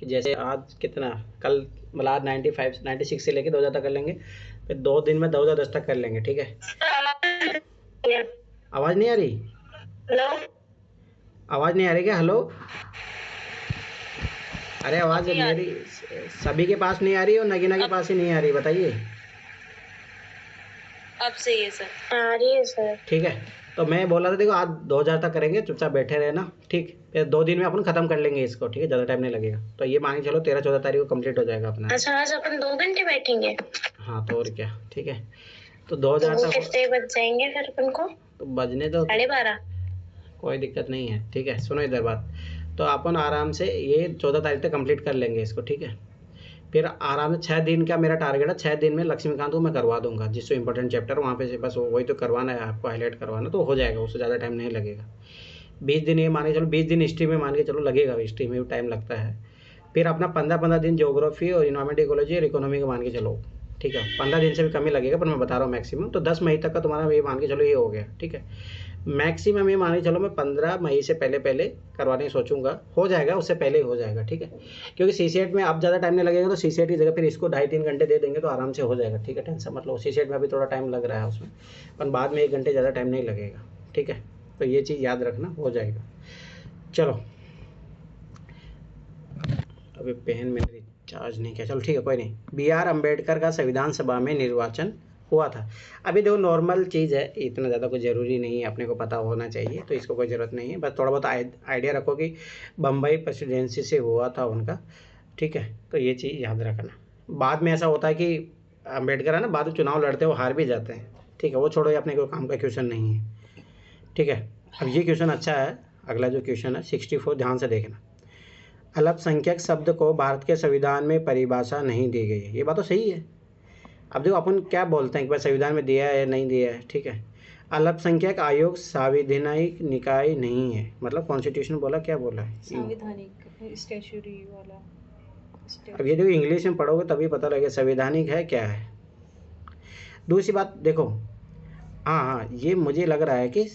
कि जैसे आज कितना, कल मतलब आज 95 96 से लेके 2000 तक कर लेंगे, फिर 2 दिन में 2010 तक कर लेंगे, ठीक है। आवाज़ नहीं आ रही? हेलो, आवाज़ नहीं आ रही क्या? हेलो, अरे आवाज़ अभी आ मेरी सभी के पास नहीं आ रही और नगीना के पास ही नहीं आ रही, बताइए। अब सही है सर, आ रही है सर। ठीक है, तो मैं बोला था देखो आज 2000 तक करेंगे, चुपचाप बैठे रहना, ठीक। फिर 2 दिन में अपन खत्म कर लेंगे इसको, ठीक है, ज़्यादा टाइम नहीं लगेगा। तो ये मान के चलो 13-14 तारीख को कंप्लीट हो जाएगा अपना। अच्छा, आज अपन 2 घंटे बैठेंगे? हाँ तो और क्या, ठीक है। तो तो 2000 वो तक कितने बज जाएंगे फिर अपन को? तो बजने दो, 12:30। कोई दिक्कत नहीं है, ठीक है। सुनो इधर बात, तो अपन आराम से ये 14 तारीख तक कंप्लीट कर लेंगे इसको, ठीक है। फिर आराम से 6 दिन का मेरा टारगेट है, 6 दिन में लक्ष्मीकांत को मैं करवा दूंगा, जिससे इंपॉर्टेंट चैप्टर वहाँ पे से बस वही तो करवाना है आपको, हाईलाइट करवाना, तो हो जाएगा, उससे ज़्यादा टाइम नहीं लगेगा। 20 दिन ये मान के चलो, 20 दिन हिस्ट्री में मान के चलो लगेगा, हिस्ट्री में भी टाइम लगता है। फिर अपना 15-15 दिन ज्योग्राफी और इन्वायरमेंट इकोलॉजी और इकोनॉमी का मान के चलो, ठीक है। 15 दिन से भी कम ही लगेगा, पर मैं बता रहा हूँ मैक्सिमम, तो 10 मई तक का तुम्हारा ये मान के चलो ये हो गया, ठीक है। मैक्सिमम ये मान के चलो मैं 15 मई से पहले पहले करवाने की सोचूंगा, हो जाएगा, उससे पहले ही हो जाएगा, ठीक है। क्योंकि सीसेट में अब ज़्यादा टाइम नहीं लगेगा, तो सीसेट की जगह फिर इसको 2.5-3 घंटे दे देंगे तो आराम से हो जाएगा, ठीक है। टेंशन मतलब सीसेट में अभी थोड़ा टाइम लग रहा है उसमें, पर बाद में 1 घंटे ज़्यादा टाइम नहीं लगेगा, ठीक है। तो ये चीज़ याद रखना, हो जाएगा। चलो, अभी पेन मैंने रिचार्ज नहीं किया, चलो ठीक है, कोई नहीं। B.R. अम्बेडकर का संविधान सभा में निर्वाचन हुआ था। अभी देखो नॉर्मल चीज़ है, इतना ज़्यादा कोई ज़रूरी नहीं है, अपने को पता होना चाहिए, तो इसको कोई ज़रूरत नहीं है, बस थोड़ा बहुत आइडिया रखो कि बम्बई प्रेसिडेंसी से हुआ था उनका, ठीक है। तो ये चीज़ याद रखना। बाद में ऐसा होता है कि अम्बेडकर है ना, बाद में चुनाव लड़ते वो हार भी जाते हैं, ठीक है, वो छोड़ो, ये अपने को काम का क्वेश्चन नहीं है, ठीक है। अब ये क्वेश्चन अच्छा है, अगला जो क्वेश्चन है 64, ध्यान से देखना। अल्पसंख्यक शब्द को भारत के संविधान में परिभाषा नहीं दी गई है, ये बात तो सही है। अब देखो अपन क्या बोलते हैं कि भाई संविधान में दिया है नहीं दिया है, ठीक है। अल्पसंख्यक आयोग संवैधानिक निकाय नहीं है, मतलब कॉन्स्टिट्यूशन बोला, क्या बोला है? संवैधानिक स्टैट्यूटरी वाला। अब ये देखो इंग्लिश में पढ़ोगे तभी पता लगेगा संवैधानिक है क्या है। दूसरी बात देखो, हाँ ये मुझे लग रहा है कि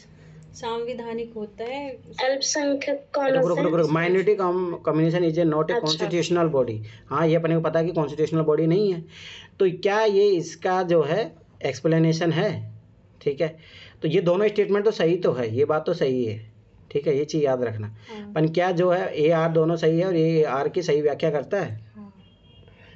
संवैधानिक होता है। अल्पसंख्यक कौन सा? Minority communication is a not a constitutional body. हाँ ये अपने को पता है कि कॉन्स्टिट्यूशनल बॉडी नहीं है, तो क्या ये इसका जो है एक्सप्लेनेशन है, ठीक है। तो ये दोनों स्टेटमेंट तो सही तो है, ये बात तो सही है, ठीक है, ये चीज़ याद रखना। पर क्या जो है AR दोनों सही है और AR की सही व्याख्या करता है?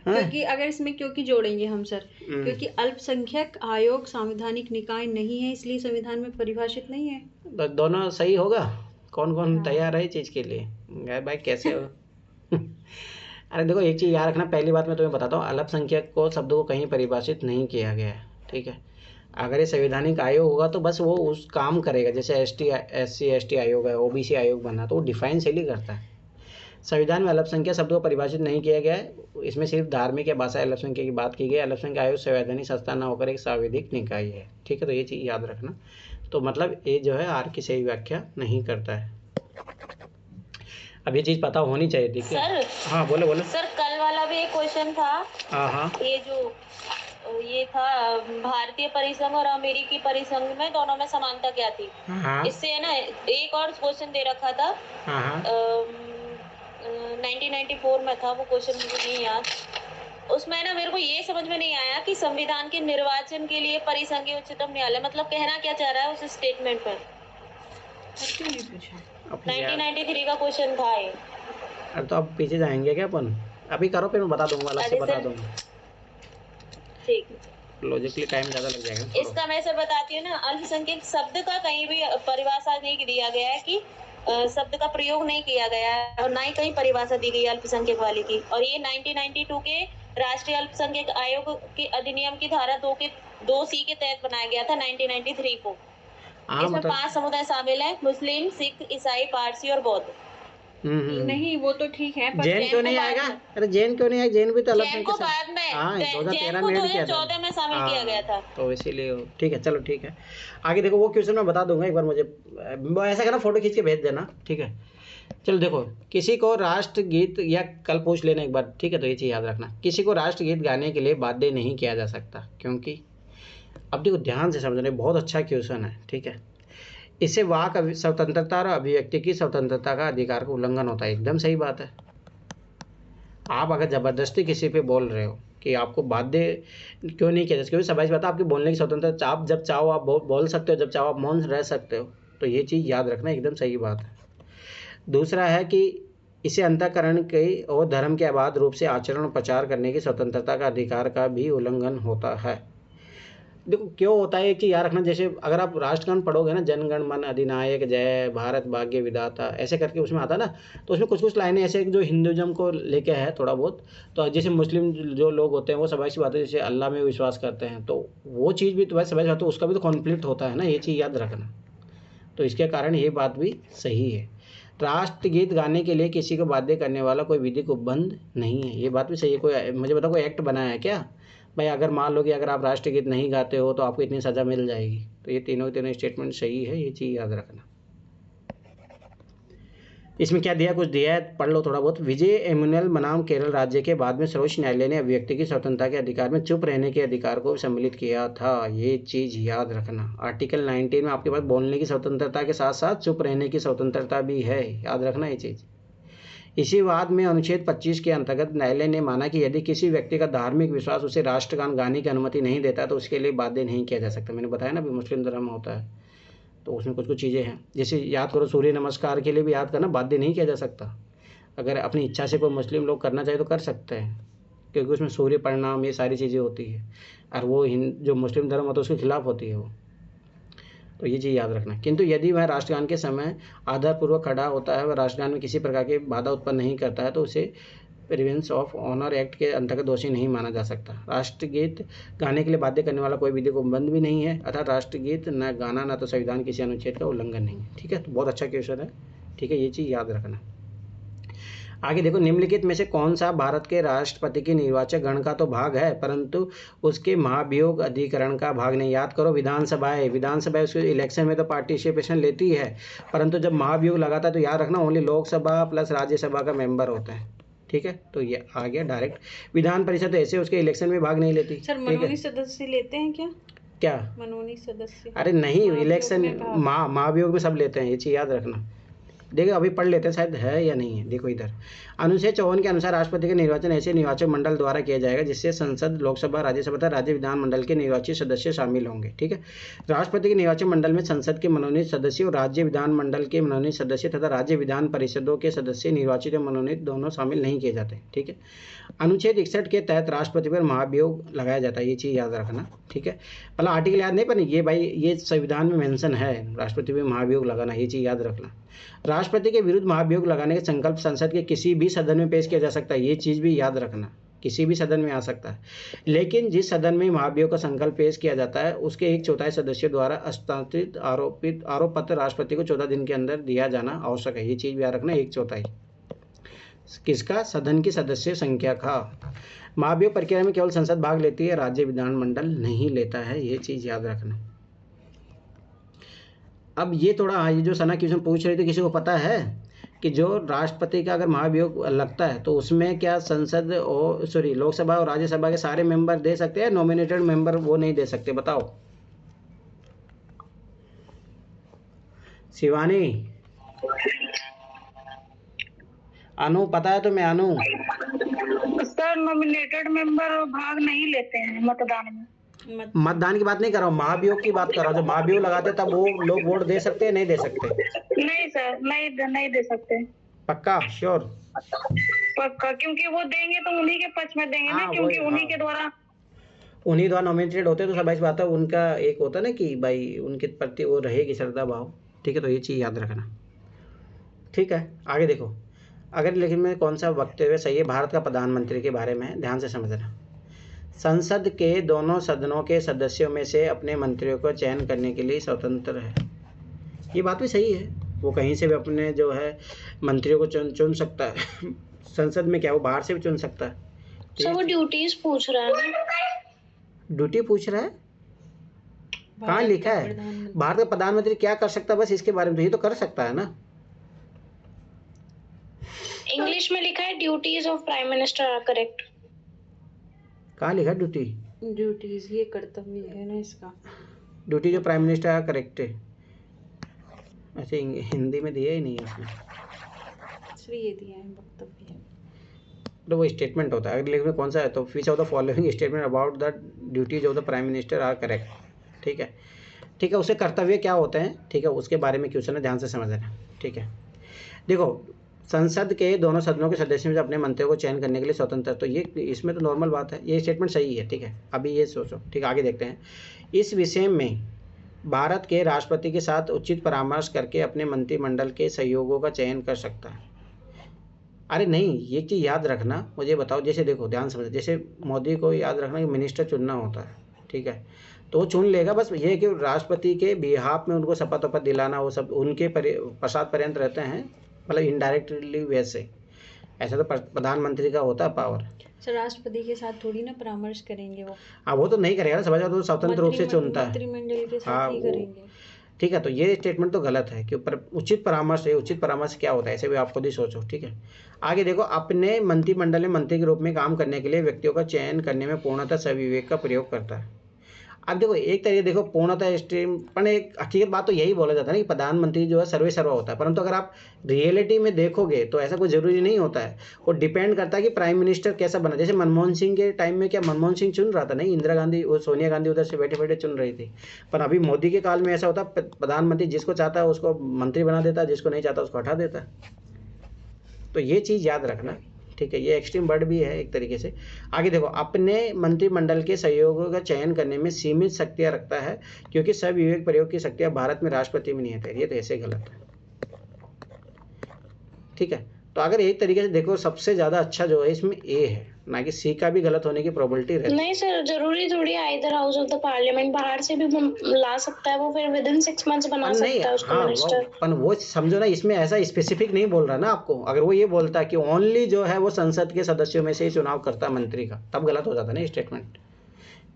हाँ? क्योंकि अगर इसमें क्योंकि जोड़ेंगे हम सर, क्योंकि अल्पसंख्यक आयोग संवैधानिक निकाय नहीं है, इसलिए संविधान में परिभाषित नहीं है। तो दोनों सही होगा। कौन कौन तैयार है चीज़ के लिए? गए भाई कैसे हो? अरे देखो एक चीज़ याद रखना, पहली बात मैं तुम्हें बताता हूँ, अल्पसंख्यक को शब्द को कहीं परिभाषित नहीं किया गया है, ठीक है। अगर ये संवैधानिक आयोग होगा तो बस वो उस काम करेगा, जैसे SC ST आयोग है, OBC आयोग बना, तो वो डिफाइन सही करता है। संविधान में अल्पसंख्यक शब्द को परिभाषित नहीं किया गया है, इसमें सिर्फ धार्मिक या भाषा अल्पसंख्यक की बात की गई है। अल्पसंख्यक आयोग संवैधानिक संस्था न होकर एक सांविधिक निकाय है, ठीक है। तो ये चीज़ याद रखना। तो मतलब ये जो है R की सही व्याख्या नहीं करता है। अब ये चीज़ पता होनी चाहिए, ठीक है। सर, हाँ बोलो बोलो सर कल वाला भी एक क्वेश्चन था। हाँ ये जो ये था, भारतीय परिसंघ और अमेरिकी परिसंघ में दोनों में समानता क्या थी? हाँ इससे है ना एक और क्वेश्चन दे रखा था। हाँ 1994 में था वो क्वेश्चन, मुझे नहीं याद। उसमें ना मेरे को ये समझ में नहीं आया कि संविधान के निर्वाचन के लिए परिसंघीय उच्चतम न्यायालय मतलब कहना क्या चाह रहा है उस स्टेटमेंट पर। 1993 का क्वेश्चन था ये। अब तो अब पीछे जाएंगे क्या अपन? अभी करो फिर मैं बता दूंगा, अलग से बता दूंगा, ठीक। लॉजिकली टाइम ज़्यादा लग जाएगा। इसका मैं सर बताती हूँ ना, अल्पसंख्यक शब्द का कहीं भी परिभाषा नहीं दिया गया है कि शब्द का प्रयोग नहीं किया गया है, और ना ही कहीं परिभाषा दी गई अल्पसंख्यक वाली की। और ये 1992 के राष्ट्रीय अल्पसंख्यक आयोग के अधिनियम की धारा 2C के तहत बनाया गया था 1993 को। इसमें 5 समुदाय शामिल हैं, मुस्लिम, सिख, ईसाई, पारसी और बौद्ध। नहीं वो तो ठीक है, पर जैन क्यों नहीं आएगा? अरे जैन क्यों नहीं आएगा? जैन भी तो अलग जैन को बाद में, जैन को 2014 में शामिल किया गया था, तो इसीलिए ठीक है। चलो ठीक है, आगे देखो वो क्वेश्चन मैं बता दूंगा, एक बार मुझे ऐसा करना, फोटो खींच के भेज देना, ठीक है। चलो देखो, किसी को राष्ट्रगीत, या कल पूछ लेना एक बार, ठीक है। तो ये चीज़ याद रखना, किसी को राष्ट्रगीत गाने के लिए बाध्य नहीं किया जा सकता, क्योंकि अब देखो ध्यान से समझना, बहुत अच्छा क्वेश्चन है, ठीक है। इससे वाक स्वतंत्रता और अभिव्यक्ति की स्वतंत्रता का अधिकार का उल्लंघन होता है, एकदम सही बात है। आप अगर ज़बरदस्ती किसी पे बोल रहे हो कि आपको बाध्य क्यों नहीं किया जाए, क्योंकि सबाइश बात है, आपकी बोलने की स्वतंत्रता, आप जब चाहो आप बोल सकते हो, जब चाहो आप मौन रह सकते हो। तो ये चीज़ याद रखना, एकदम सही बात है। दूसरा है कि इसे अंतःकरण के और धर्म के अबाध रूप से आचरण और प्रचार करने की स्वतंत्रता का अधिकार का भी उल्लंघन होता है। देखो क्यों होता है कि याद रखना, जैसे अगर आप राष्ट्रगान पढ़ोगे ना, जनगण मन अधिनायक जय भारत भाग्य विधाता, ऐसे करके उसमें आता ना, तो उसमें कुछ कुछ लाइनें ऐसे जो हिंदुज़म को लेके है थोड़ा बहुत। तो जैसे मुस्लिम जो लोग होते हैं वो सबाई सी बात है, जैसे अल्लाह में विश्वास करते हैं, तो वो चीज़ भी तो भाई सबाई बात है, उसका भी तो कॉन्फ्लिक्ट होता है ना, ये चीज़ याद रखना। तो इसके कारण ये बात भी सही है। राष्ट्रगीत गाने के लिए किसी को बाध्य करने वाला कोई विधिक उपबंध नहीं है, ये बात भी सही है। कोई मुझे बताओ, कोई एक्ट बनाया है क्या भाई, अगर मान लो कि अगर आप राष्ट्रगीत नहीं गाते हो तो आपको इतनी सज़ा मिल जाएगी? तो ये तीनों स्टेटमेंट सही है, ये चीज़ याद रखना। इसमें क्या दिया, कुछ दिया है, पढ़ लो थोड़ा बहुत। विजय एमुनल बनाम केरल राज्य के बाद में सर्वोच्च न्यायालय ने अभिव्यक्ति की स्वतंत्रता के अधिकार में चुप रहने के अधिकार को सम्मिलित किया था, ये चीज़ याद रखना। आर्टिकल 19 में आपके पास बोलने की स्वतंत्रता के साथ साथ चुप रहने की स्वतंत्रता भी है, याद रखना ये चीज़। इसी वाद में अनुच्छेद 25 के अंतर्गत न्यायालय ने माना कि यदि किसी व्यक्ति का धार्मिक विश्वास उसे राष्ट्रगान गाने की अनुमति नहीं देता तो उसके लिए बाध्य नहीं किया जा सकता। मैंने बताया ना, अभी मुस्लिम धर्म होता है तो उसमें कुछ कुछ चीज़ें हैं, जैसे याद करो सूर्य नमस्कार के लिए भी याद करना, बाध्य नहीं किया जा सकता। अगर अपनी इच्छा से कोई मुस्लिम लोग करना चाहे तो कर सकते हैं, क्योंकि उसमें सूर्य प्रणाम ये सारी चीज़ें होती है, और वो जो मुस्लिम धर्म होता है उसके खिलाफ होती है वो। तो ये चीज़ याद रखना। किंतु यदि वह राष्ट्रगान के समय आधारपूर्वक खड़ा होता है, वह राष्ट्रगान में किसी प्रकार की बाधा उत्पन्न नहीं करता है, तो उसे प्रिवेंस ऑफ ऑनर एक्ट के अंतर्गत दोषी नहीं माना जा सकता। राष्ट्रगीत गाने के लिए बाध्य करने वाला कोई विधिक उपबंध भी नहीं है, अर्थात राष्ट्रगीत न गाना न तो संविधान किसी अनुच्छेद का उल्लंघन नहीं है। ठीक है, तो बहुत अच्छा क्वेश्चन है। ठीक है, ये चीज़ याद रखना। आगे देखो, निम्नलिखित में से कौन सा भारत के राष्ट्रपति के निर्वाचक गण का तो भाग है परंतु उसके महाभियोग अधिकरण का भाग नहीं? याद करो, विधानसभा उसके इलेक्शन में तो पार्टिसिपेशन लेती है, परंतु जब महाभियोग लगाता है तो याद रखना ओनली लोकसभा प्लस राज्यसभा का मेंबर होता है। ठीक है, तो ये आ गया डायरेक्ट। विधान परिषद ऐसे उसके इलेक्शन में भाग नहीं लेती। सर मनोनीत सदस्य लेते हैं क्या? क्या मनोनीत सदस्य? अरे नहीं, इलेक्शन महाभियोग में सब लेते हैं, ये चीज़ याद रखना। देखो अभी पढ़ लेते हैं, शायद है या नहीं है। देखो इधर अनुच्छेद 54 के अनुसार राष्ट्रपति का निर्वाचन ऐसे निर्वाचक मंडल द्वारा किया जाएगा जिससे संसद, लोकसभा, राज्यसभा तथा राज्य विधानमंडल के निर्वाचित सदस्य शामिल होंगे। ठीक है, राष्ट्रपति के निर्वाचन मंडल में संसद के मनोनीत सदस्य और राज्य विधानमंडल के मनोनीत सदस्य तथा राज्य विधान परिषदों के सदस्य निर्वाचित और मनोनीत दोनों शामिल नहीं किए जाते। ठीक है, अनुच्छेद 61 के तहत राष्ट्रपति पर महाभियोग लगाया जाता है, ये चीज़ याद रखना। ठीक है, पहला आर्टिकल याद नहीं, पर ये भाई ये संविधान में मेंशन है राष्ट्रपति पर महाभियोग लगाना, ये चीज़ याद रखना। राष्ट्रपति के विरुद्ध महाभियोग लगाने का संकल्प संसद के किसी भी सदन में पेश किया जा सकता है, ये चीज़ भी याद रखना। किसी भी सदन में आ सकता है, लेकिन जिस सदन में महाभियोग का संकल्प पेश किया जाता है उसके 1/4 सदस्यों द्वारा हस्तांतरित आरोप पत्र राष्ट्रपति को 14 दिन के अंदर दिया जाना आवश्यक है, ये चीज़ भी याद रखना। 1/4 किसका? सदन की सदस्य संख्या का। महाभियोग प्रक्रिया में केवल संसद भाग लेती है, राज्य विधानमंडल नहीं लेता है, ये चीज़ याद रखना। अब ये थोड़ा ये जो सना क्वेश्चन पूछ रही थी, किसी को पता है कि जो राष्ट्रपति का अगर महाभियोग लगता है तो उसमें क्या संसद और लोकसभा और राज्यसभा के सारे मेंबर दे सकते हैं, नॉमिनेटेड मेंबर वो नहीं दे सकते? बताओ शिवानी, अनु पता है तुम्हें? अनु सर नॉमिनेटेड मेंबर भाग नहीं लेते हैं मतदान में। मतदान की बात नहीं कर रहा हूँ, महाभियोग की बात कर रहा हूँ। जब महाभियोग लगाते तब वो लोग वोट दे सकते हैं, नहीं दे सकते? नहीं सर, नहीं दे सकते। पक्का? श्योर? पक्का, क्योंकि वो देंगे तो उन्हीं के पक्ष में देंगे ना, क्योंकि उन्हीं के द्वारा नॉमिनेटेड होते हैं। तो सब ऐसी बात है, उनका एक होता है ना कि भाई उनके प्रति वो रहेगी श्रद्धा भाव। ठीक है, तो ये चीज़ याद रखना। ठीक है, आगे देखो, अगर लेकिन में कौन सा वक्तव्य सही है भारत का प्रधानमंत्री के बारे में, ध्यान से समझना। संसद के दोनों सदनों के सदस्यों में से अपने मंत्रियों को चयन करने के लिए स्वतंत्र है, ये बात भी सही है। वो कहीं से भी अपने जो है मंत्रियों को चुन सकता है। संसद में क्या वो बाहर से भी चुन सकता है? तो वो ड्यूटीज पूछ रहा है ना? ड्यूटी पूछ रहा है? कहाँ लिखा है भारत का प्रधानमंत्री क्या कर सकता है? बस इसके बारे में तो ये तो कर सकता है ना। इंग्लिश में लिखा है duties of prime minister are correct. कहाँ लिखा ड्यूटी? ड्यूटीज ये कर्तव्य है ना इसका। ड्यूटी जो प्राइम मिनिस्टर आर करेक्ट है, ऐसे हिंदी में दिया ही नहीं है उसने। सिर्फ ये दिया है वक्तव्य। तो वो स्टेटमेंट होता है। अगले में कौन सा है, तो which of the following statement about the duties of the prime minister are correct. ठीक है, ठीक है, उसके कर्तव्य क्या होते हैं, ठीक है, उसके बारे में क्वेश्चन है, ध्यान से समझना। ठीक है, देखो संसद के दोनों सदनों के सदस्यों से अपने मंत्रियों को चयन करने के लिए स्वतंत्र, तो ये इसमें तो नॉर्मल बात है, ये स्टेटमेंट सही है। ठीक है, अभी ये सोचो, ठीक है, आगे देखते हैं। इस विषय में भारत के राष्ट्रपति के साथ उचित परामर्श करके अपने मंत्रिमंडल के सहयोगों का चयन कर सकता है। अरे नहीं, ये चीज़ याद रखना, मुझे बताओ, जैसे देखो ध्यान समझ, जैसे मोदी को याद रखना कि मिनिस्टर चुनना होता है, ठीक है, तो वो चुन लेगा, बस ये है कि राष्ट्रपति के बिहाफ में उनको शपथ वपथ दिलाना, वो सब उनके पश्चात पर्यंत रहते हैं, मतलब इनडायरेक्टली वैसे, ऐसा तो प्रधानमंत्री का होता है पावर। सर राष्ट्रपति के साथ थोड़ी ना परामर्श करेंगे वो, हाँ वो तो नहीं करेगा ना, समझ, तो स्वतंत्र रूप से चुनता है, मंत्रिमंडल के हाँ, साथ ही करेंगे। ठीक है, तो ये स्टेटमेंट तो गलत है कि उचित परामर्श है। उचित परामर्श क्या होता है, ऐसे भी आप खुद ही सोचो। ठीक है, आगे देखो, अपने मंत्रिमंडल में मंत्री के रूप में काम करने के लिए व्यक्तियों का चयन करने में पूर्णतः सविवेक का प्रयोग करता है। अब देखो एक तरीके, देखो पूर्णतः स्ट्रीम, पर एक हकीकत बात तो यही बोला जाता है ना कि प्रधानमंत्री जो है सर्वे सर्वा होता है, परंतु अगर आप रियलिटी में देखोगे तो ऐसा कोई जरूरी नहीं होता है। वो डिपेंड करता है कि प्राइम मिनिस्टर कैसा बना। जैसे मनमोहन सिंह के टाइम में क्या मनमोहन सिंह चुन रहा था, नहीं, इंदिरा गांधी, वो सोनिया गांधी उधर से बैठे बैठे चुन रही थी। पर अभी मोदी के काल में ऐसा होता है, प्रधानमंत्री जिसको चाहता है उसको मंत्री बना देता है, जिसको नहीं चाहता उसको हटा देता है। तो ये चीज़ याद रखना। ठीक है, ये एक्सट्रीम वर्ड भी है एक तरीके से। आगे देखो, अपने मंत्रिमंडल के सहयोगों का चयन करने में सीमित शक्तियां रखता है, क्योंकि सविवेक प्रयोग की शक्तियां भारत में राष्ट्रपति में नहीं है। ये तो ऐसे गलत है। ठीक है, तो अगर एक तरीके से देखो, सबसे ज्यादा अच्छा जो है इसमें ए है, ना कि सी का भी गलत होने की प्रोबेबिलिटी रहती है। नहीं सर, जरूरी थोड़ी है इधर हाउस ऑफ द पार्लियामेंट बाहर से भी ला सकता है वो, फिर विद इन 6 मंथ्स बना सकता है उसको मिनिस्टर। पर वो समझो ना, इसमें ऐसा स्पेसिफिक नहीं बोल रहा ना आपको। अगर वो ये बोलता है कि ओनली जो है वो संसद के सदस्यों में से ही चुनाव करता है मंत्री का, तब गलत हो जाता ना स्टेटमेंट।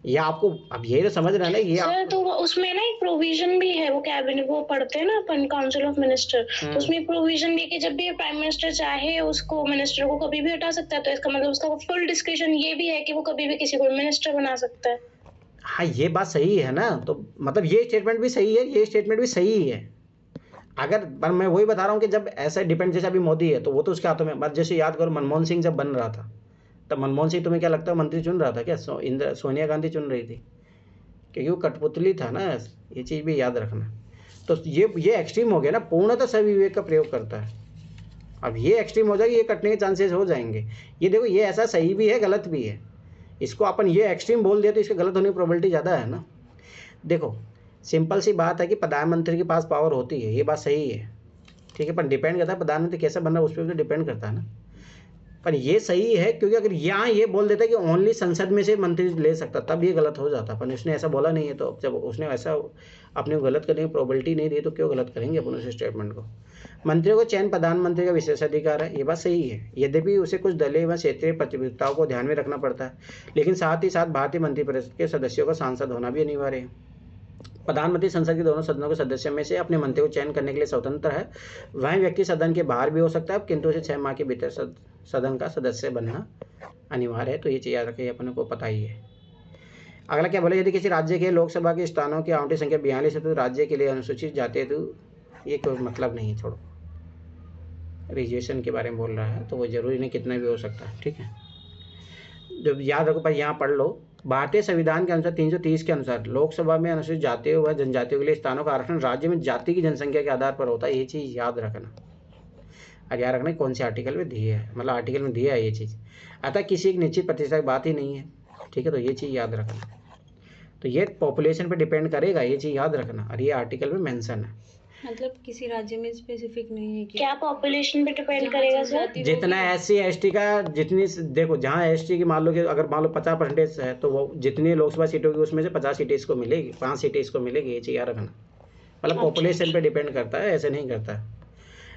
ये आपको अब ये तो समझ रहा है ना, ये सर तो उसमें ना एक प्रोविजन भी है, वो कैबिनेट वो पढ़ते हैं ना अपन, काउंसिल ऑफ मिनिस्टर, तो उसमें प्रोविजन भी कि जब भी प्राइम मिनिस्टर चाहे उसको मिनिस्टर को कभी भी हटा सकता है, तो इसका मतलब उसका फुल डिस्क्रिप्शन ये भी है कि वो कभी भी किसी को मिनिस्टर बना सकता है। हाँ, ये बात सही है ना, तो मतलब ये स्टेटमेंट भी सही है, ये स्टेटमेंट भी सही है। अगर पर मैं वही बता रहा हूँ कि जब ऐसा डिपेंड, जैसे अभी मोदी है तो वो तो उसके हाथों में, जैसे याद करो मनमोहन सिंह जब बन रहा था, तब मनमोहन सिंह तुम्हें क्या लगता है मंत्री चुन रहा था क्या? सोनिया गांधी चुन रही थी, क्योंकि वो कठपुतली था ना। ये चीज़ भी याद रखना। तो ये एक्सट्रीम हो गया ना, पूर्णतः सविवेक का प्रयोग करता है। अब ये एक्सट्रीम हो जाएगी, ये कटने के चांसेस हो जाएंगे। ये देखो, ये ऐसा सही भी है, गलत भी है। इसको अपन ये एक्सट्रीम बोल दिया तो इसके गलत होने की प्रोबेबिलिटी ज़्यादा है ना। देखो सिंपल सी बात है कि प्रधानमंत्री के पास पावर होती है, ये बात सही है, ठीक है, पर डिपेंड करता है प्रधानमंत्री कैसा बन रहा है, उस पर भी तो डिपेंड करता है ना। पर ये सही है, क्योंकि अगर यहाँ ये बोल देता है कि ओनली संसद में से मंत्री ले सकता, तब ये गलत हो जाता। पर उसने ऐसा बोला नहीं है, तो जब उसने ऐसा अपने को गलत करने की प्रोबेबिलिटी नहीं दी, तो क्यों गलत करेंगे अपन उस स्टेटमेंट को। मंत्रियों को चयन प्रधानमंत्री का विशेषाधिकार है, ये बात सही है। यद्यपि उसे कुछ दलीय व क्षेत्रीय प्रतियोगिताओं को ध्यान में रखना पड़ता है, लेकिन साथ ही साथ भारतीय मंत्रिपरिषद के सदस्यों का सांसद होना भी अनिवार्य है। प्रधानमंत्री संसद के दोनों सदनों के सदस्यों में से अपने मंत्री को चयन करने के लिए स्वतंत्र है। वह व्यक्ति सदन के बाहर भी हो सकता है, किंतु उसे 6 माह के भीतर सदन का सदस्य बनना अनिवार्य है। तो ये चीज़ याद रखिए, अपने को पता ही है। अगला क्या बोले, यदि किसी राज्य के लोकसभा के स्थानों की आवंटित संख्या 42 है तो राज्य के लिए अनुसूचित जाति है, तो ये कोई मतलब नहीं है। छोड़ो, रिजर्वेशन के बारे में बोल रहा है, तो वो जरूरी नहीं, कितना भी हो सकता है। ठीक है, जब याद रखो, पर यहाँ पढ़ लो, भारतीय संविधान के अनुसार 330 के अनुसार लोकसभा में अनुसूचित जातियों व जनजातियों के लिए स्थानों का आरक्षण राज्य में जाति की जनसंख्या के आधार पर होता है। ये चीज़ याद रखना। और याद रखना कौन से आर्टिकल में दिया है, मतलब आर्टिकल में दिया है ये चीज़। अतः किसी एक निश्चित प्रतिशत की बात ही नहीं है। ठीक है, तो ये चीज़ याद रखना। तो ये पॉपुलेशन पर डिपेंड करेगा, ये चीज़ याद रखना। और ये आर्टिकल में मेंशन है, मतलब किसी राज्य में स्पेसिफिक नहीं है कि क्या पॉपुलेशन पे डिपेंड करेगा सर? जितना SC ST का, जितनी देखो जहाँ ST की मान लो कि अगर मान लो 50% है, तो वो जितनी लोकसभा सीटों की उसमें से 50 सीटें इसको मिलेगी, 5 सीटें इसको मिलेगी। ये चीज़ याद रखना। मतलब पॉपुलेशन पे डिपेंड करता है, ऐसे नहीं करता।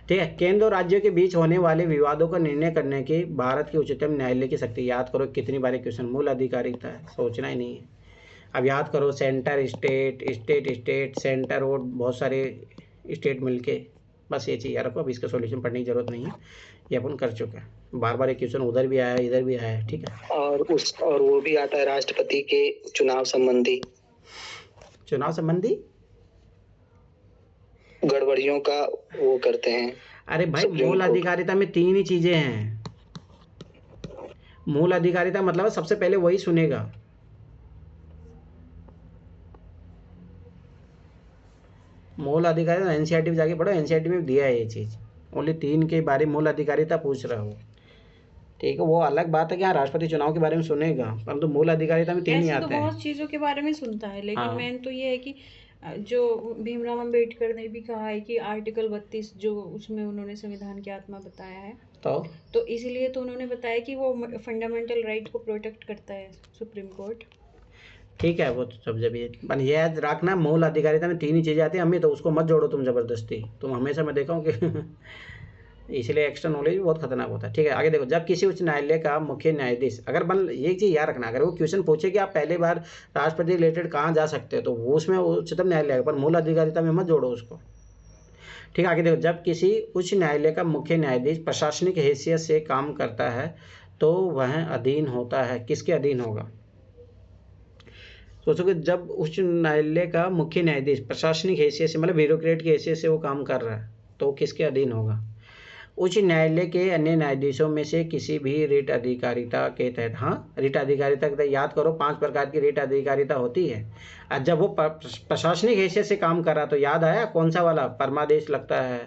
ठीक है, केंद्र और राज्यों के बीच होने वाले विवादों का निर्णय करने की भारत की उच्चतम न्यायालय की शक्ति। याद करो कितनी बार क्वेश्चन, मूल अधिकारिता है, सोचना ही नहीं है। अब याद करो, centre state, state state, centre और बहुत सारे स्टेट मिलके, बस ये चीज़ याद रखो। अब इसका सॉल्यूशन पढ़ने की जरूरत नहीं है, ये अपन कर चुके हैं। बार बार एक क्वेश्चन उधर भी आया है, इधर भी आया है। ठीक है, और वो भी आता है राष्ट्रपति के चुनाव संबंधी गड़बड़ियों का वो करते हैं। अरे भाई, मूल अधिकारिता में 3 ही चीजें हैं। मूल अधिकारिता मतलब है सबसे पहले वही सुनेगा। मूल अधिकारिता एनसीईआरटी में जाके पढ़ो, एनसीईआरटी में दिया है ये चीज़, ओनली 3 के बारे में मूल अधिकारिता पूछ रहा हो। ठीक है, वो अलग बात है कि हाँ राष्ट्रपति चुनाव के बारे में सुनेगा, परंतु मूल अधिकारिता में 3 ही ऐसे तो आते हैं। बहुत चीज़ों के बारे में सुनता है, लेकिन हाँ। मेन तो ये है कि जो भीमराव अंबेडकर ने भी कहा है कि आर्टिकल 32 जो उसमें उन्होंने संविधान की आत्मा बताया है, तो इसीलिए तो उन्होंने बताया कि वो फंडामेंटल राइट को प्रोटेक्ट करता है सुप्रीम कोर्ट। ठीक है, वो तो सब जब ये पर ये याद रखना, मूल अधिकारिता में 3 ही चीज़ें आती हैं अम्मी, तो उसको मत जोड़ो तुम ज़बरदस्ती। तुम हमेशा मैं देखा हूँ कि इसलिए एक्स्ट्रा नॉलेज भी बहुत खतरनाक होता है। ठीक है, आगे देखो, जब किसी उच्च न्यायालय का मुख्य न्यायाधीश अगर बन, ये चीज़ याद रखना, अगर वो क्वेश्चन पूछे कि आप पहले बार राष्ट्रपति रिलेटेड कहाँ जा सकते हो, तो वो उसमें उच्चतम न्यायालय है, पर मूल अधिकारिता में मत जोड़ो उसको। ठीक है, आगे देखो, जब किसी उच्च न्यायालय का मुख्य न्यायाधीश प्रशासनिक हैसियत से काम करता है तो वह अधीन होता है, किसके अधीन होगा? सोचो कि जब उच्च न्यायालय का मुख्य न्यायाधीश प्रशासनिक हैसियत से मतलब ब्यूरोक्रेट की हैसियत से वो काम कर रहा है तो किसके अधीन होगा? उच्च न्यायालय के अन्य न्यायाधीशों में से किसी भी रिट अधिकारिता के तहत। हाँ, रिट अधिकारिता के तहत याद करो 5 प्रकार की रिट अधिकारिता होती है। और जब वो प्रशासनिक हैसियत से काम कर रहा तो याद आया कौन सा वाला? परमादेश लगता है।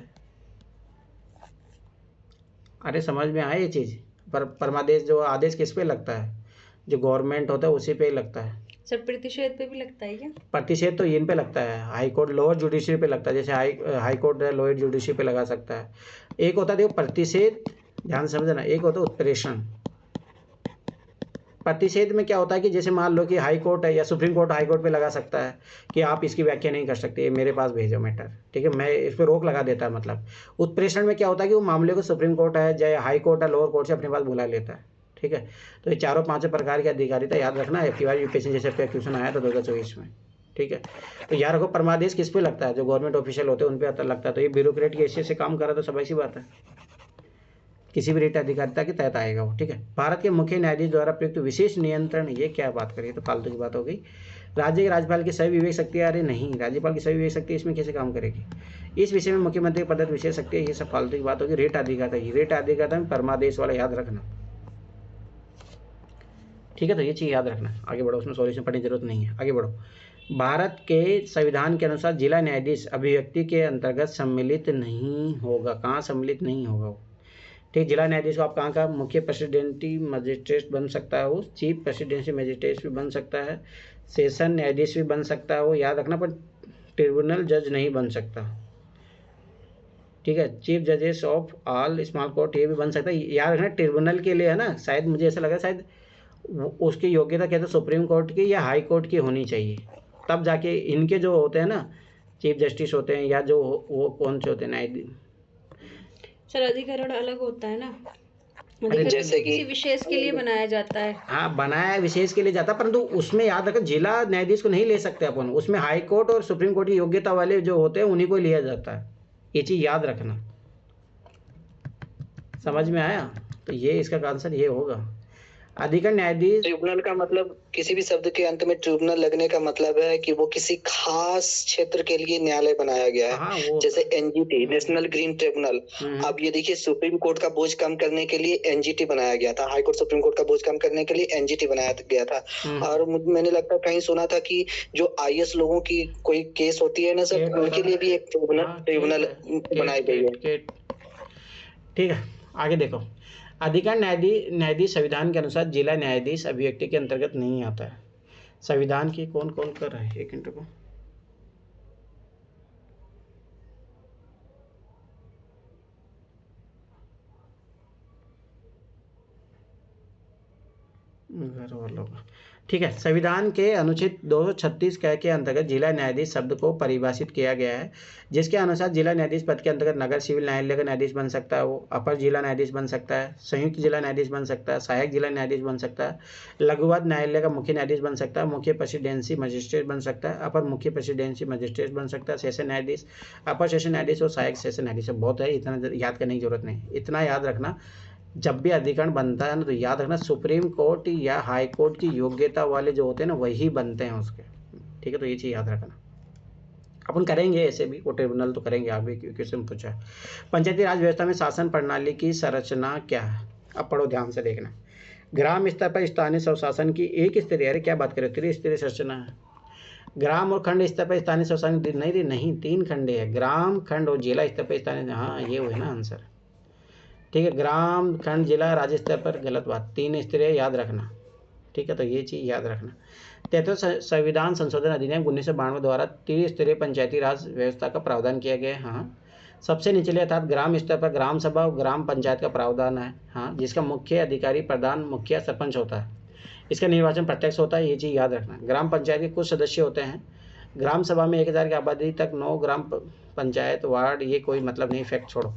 अरे समझ में आया ये चीज़? परमादेश जो आदेश किस पे लगता है? जो गवर्नमेंट होता है उसी पे ही लगता है। सर प्रतिषेध पे भी लगता है क्या? प्रतिषेध तो इन पे लगता है, हाई कोर्ट लोअर जुडिशरी पे लगता है, जैसे हाई कोर्ट लोअर जुडिशरी पे लगा सकता है। एक होता है देखो प्रतिषेध, ध्यान से समझना, एक होता है उत्प्रेषण। प्रतिषेध में क्या होता है कि जैसे मान लो कि हाई कोर्ट है या सुप्रीम कोर्ट हाई कोर्ट पे लगा सकता है कि आप इसकी व्याख्या नहीं कर सकते, मेरे पास भेजो मैटर, ठीक है, मैं इस पर रोक लगा देता है। मतलब उत्प्रेषण में क्या होता है कि वो मामले को सुप्रीम कोर्ट है चाहे हाई कोर्ट है लोअर कोर्ट से अपने पास बुला लेता है। ठीक है, तो ये 4-5 प्रकार की अधिकारिता याद रखना है। यूपीएससी जैसे क्वेश्चन आया था 2024 में। ठीक है, तो याद रखो परमादेश किस पे लगता है? जो गवर्नमेंट ऑफिशियल होते हैं उन पे लगता है। तो ये ब्यूरोक्रेट की हैसियत से काम कर रहा तो सब ऐसी बात है, किसी भी रिट अधिकारिता के तहत आएगा वो। ठीक है, भारत के मुख्य न्यायाधीश द्वारा प्रयुक्त विशेष नियंत्रण, ये क्या बात करिए, तो फालतू की बात हो गई। राज्य के राज्यपाल की सभी विवेक शक्तियाँ, अरे नहीं, राज्यपाल की सभी विवेक शक्ति इसमें कैसे काम करेगी? इस विषय में मुख्यमंत्री प्रदत्त विशेष शक्ति है, ये सब फालतू की बात होगी। रिट अधिकारिता, ये रिट अधिकारिता में परमादेश वाला याद रखना। ठीक है, तो ये चीज़ याद रखना। आगे बढ़ो, उसमें सॉल्यूशन पढ़ने की जरूरत नहीं है, आगे बढ़ो। भारत के संविधान के अनुसार जिला न्यायाधीश अभिव्यक्ति के अंतर्गत सम्मिलित नहीं होगा। कहाँ सम्मिलित नहीं होगा वो? ठीक, जिला न्यायाधीश को आप कहाँ का? मुख्य प्रेसिडेंटी मजिस्ट्रेट बन सकता है वो, चीफ प्रेसिडेंसी मजिस्ट्रेट भी बन सकता है, सेशन न्यायाधीश भी बन सकता है वो, याद रखना, पर ट्रिब्यूनल जज नहीं बन सकता। ठीक है, चीफ जजेस ऑफ ऑल स्मॉल कोर्ट ये भी बन सकता है, याद रखना। ट्रिब्यूनल के लिए है ना, शायद मुझे ऐसा लगा शायद उसकी योग्यता कहते हैं सुप्रीम कोर्ट की या हाई कोर्ट की होनी चाहिए, तब जाके इनके जो होते हैं ना चीफ जस्टिस होते हैं या जो वो कौन से होते हैं न्यायाधीश। सर अधिकरण अलग होता है ना, अरे जैसे कि किसी विशेष के लिए बनाया जाता है। हाँ, बनाया विशेष के लिए जाता, परंतु उसमें याद रखो जिला न्यायाधीश को नहीं ले सकते अपन, उसमें हाई कोर्ट और सुप्रीम कोर्ट की योग्यता वाले जो होते हैं उन्हीं को लिया जाता है। ये चीज़ याद रखना, समझ में आया? तो ये इसका आंसर ये होगा। अधिकरण न्यायाधीश, ट्रिब्यूनल का मतलब किसी भी शब्द के अंत में ट्रिब्यूनल लगने का मतलब है कि वो किसी खास क्षेत्र के लिए न्यायालय बनाया गया है। हाँ, वो जैसे एनजीटी, नेशनल ग्रीन ट्रिब्यूनल। अब ये देखिए, सुप्रीम कोर्ट का बोझ कम करने के लिए एनजीटी बनाया गया था, हाई कोर्ट सुप्रीम कोर्ट का बोझ कम करने के लिए एनजीटी बनाया गया था। और मैंने लगता है कहीं सुना था कि जो आईएएस लोगों की कोई केस होती है ना सर, उनके लिए भी एक ट्रिब्यूनल बनाई गई है। ठीक है, आगे देखो। अधिकरण न्यायाधीश संविधान के अनुसार जिला न्यायाधीश अभिव्यक्ति के अंतर्गत नहीं आता है। संविधान की कौन कौन कर रहा है? एक मिनट को, घर वालों का। ठीक है, संविधान के अनुच्छेद 236 के अंतर्गत जिला न्यायाधीश शब्द को परिभाषित किया गया है, जिसके अनुसार जिला न्यायाधीश पद के अंतर्गत नगर सिविल न्यायालय का न्यायाधीश बन सकता है, वो अपर जिला न्यायाधीश बन सकता है, संयुक्त जिला न्यायाधीश बन सकता है, सहायक जिला न्यायाधीश बन सकता है, लघुवाद न्यायालय का मुख्य न्यायाधीश बन सकता है, मुख्य प्रेसिडेंसी मजिस्ट्रेट बन सकता है, अपर मुख्य प्रेसिडेंसी मजिस्ट्रेट बन सकता है, सेशन न्यायाधीश, अपर सेशन न्यायाधीश और सहायक सेशन न्यायाधीश। बहुत है, इतना याद करने की जरूरत नहीं। इतना याद रखना, जब भी अधिकरण बनता है ना तो याद रखना सुप्रीम कोर्ट या हाई कोर्ट की योग्यता वाले जो होते हैं ना वही बनते हैं उसके। ठीक है, तो ये चीज़ याद रखना। अपन करेंगे ऐसे भी, वो ट्रिब्यूनल तो करेंगे आगे, क्वेश्चन पूछा है। पंचायती राज व्यवस्था में शासन प्रणाली की संरचना क्या है? अब पढ़ो, ध्यान से देखना। ग्राम स्तर पर स्थानीय स्वशासन की एक स्तरीय, अरे क्या बात करें, त्रिस्तरीय संरचना है। ग्राम और खंड स्तर पर स्थानीय स्वशासन नहीं 3 खंडे है, ग्राम, खंड और जिला स्तर पर स्थानीय, हाँ ये हुए ना आंसर। ठीक है, ग्राम, खंड, जिला, राज्य स्तर पर गलत बात, 3 स्तरीय याद रखना। ठीक है, तो ये चीज़ याद रखना। 73 संविधान संशोधन अधिनियम 1992 द्वारा त्रिस्तरीय पंचायती राज व्यवस्था का प्रावधान किया गया है। हाँ, सबसे निचले अर्थात ग्राम स्तर पर ग्राम सभा और ग्राम पंचायत का प्रावधान है। हाँ, जिसका मुख्य अधिकारी प्रधान, मुखिया, सरपंच होता है। इसका निर्वाचन प्रत्यक्ष होता है, ये चीज़ याद रखना। ग्राम पंचायत के कुछ सदस्य होते हैं। ग्राम सभा में 1000 की आबादी तक 9 ग्राम पंचायत वार्ड, ये कोई मतलब नहीं, फैक्ट छोड़ो,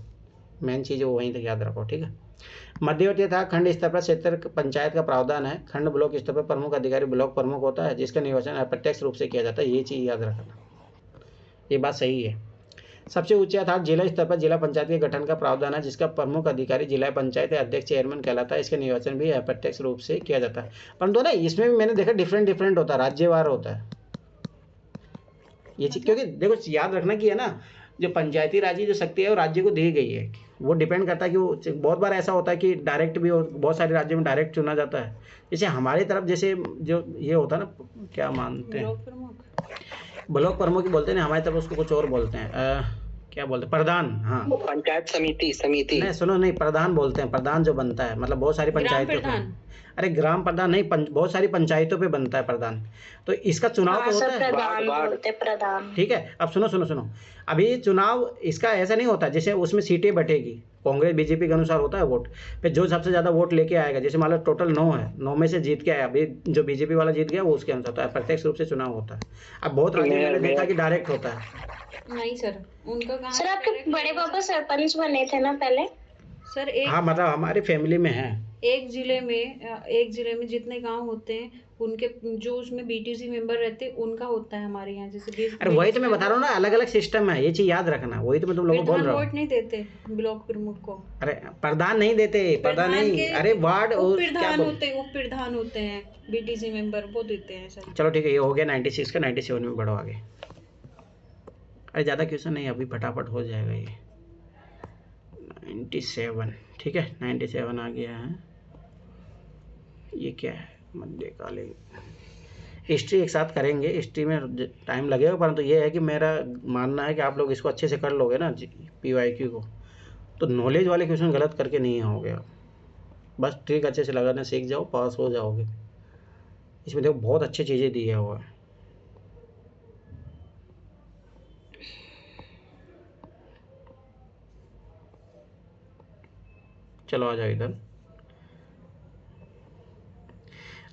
मेन चीज़ वो वहीं तक याद रखो। ठीक है, मध्यवर्ती था खंड स्तर पर क्षेत्र पंचायत का प्रावधान है। खंड ब्लॉक स्तर पर प्रमुख अधिकारी ब्लॉक प्रमुख होता है, जिसका निर्वाचन अप्रत्यक्ष रूप से किया जाता है, ये चीज़ याद रखना, ये बात सही है। सबसे ऊंचा था जिला स्तर पर जिला पंचायत के गठन का प्रावधान है, जिसका प्रमुख अधिकारी जिला पंचायत अध्यक्ष चेयरमैन कहलाता है। इसका निर्वाचन भी अप्रत्यक्ष रूप से किया जाता है, परंतु ना इसमें भी मैंने देखा डिफरेंट होता है, राज्यवार होता है ये चीज़। क्योंकि देखो याद रखना कि है ना, जो पंचायती राज की जो शक्ति है वो राज्य को दी गई है, वो डिपेंड करता है कि वो, बहुत बार ऐसा होता है कि डायरेक्ट भी बहुत सारे राज्यों में डायरेक्ट चुना जाता है। जैसे हमारी तरफ जैसे जो ये होता है ना, क्या मानते हैं, ब्लॉक प्रमुख बोलते हैं, हमारी तरफ उसको कुछ और बोलते हैं, क्या बोलते हैं, प्रधान। हाँ, पंचायत समिति नहीं सुनो, नहीं प्रधान बोलते हैं, प्रधान जो बनता है, मतलब बहुत सारी पंचायतों पे, अरे ग्राम प्रधान नहीं, बहुत सारी पंचायतों पे बनता है प्रधान। तो इसका चुनाव तो होता है, प्रधान। ठीक है, अब सुनो, अभी चुनाव इसका ऐसा नहीं होता जैसे उसमें सीटें बटेगी, कांग्रेस बीजेपी के अनुसार होता है वोट, फिर जो सबसे ज़्यादा वोट लेके आएगा, जैसे मान लो टोटल 9 है, 9 में से जीत के आया, अभी जो बीजेपी वाला जीत गया वो उसके अनुसार होता है, प्रत्यक्ष रूप से चुनाव होता है। अब बहुत राज्यों में मैंने देखा कि डायरेक्ट होता है। नहीं सर, उनका काम सर आपके बड़े पापा सरपंच बने थे ना पहले? सर एक, हाँ मतलब हमारे फैमिली में है। एक जिले में जितने गांव होते हैं उनके जो उसमें बीटीसी मेंबर रहते हैं उनका होता है हमारे यहाँ, जैसे अरे वही तो मैं बता रहा हूँ ना, अलग अलग सिस्टम है, ये चीज याद रखना, वही तो मैं तुम लोगों को बोल रहा हूँ। वोट नहीं देते ब्लॉक प्रमुख को, अरे प्रधान नहीं देते, प्रधान नहीं, अरे वार्ड उप प्रधान होते हैं बीटीसी मेंबर, वो देते हैं सर। चलो ठीक है, ये हो गया 96 का, 97 में बढ़ो आगे। अरे ज़्यादा क्वेश्चन नहीं, अभी फटाफट हो जाएगा ये। 97, ठीक है, 97 आ गया है। ये क्या है, मध्यकालीन हिस्ट्री एक साथ करेंगे, हिस्ट्री में टाइम लगेगा, परंतु ये है कि मेरा मानना है कि आप लोग इसको अच्छे से कर लोगे ना PYQ को, तो नॉलेज वाले क्वेश्चन गलत करके नहीं हो गया, बस ट्रिक अच्छे से लगाना सीख जाओ, पास हो जाओगे। इसमें देखो बहुत अच्छी चीज़ें दी है हुआ। चलो आ जाओ इधर।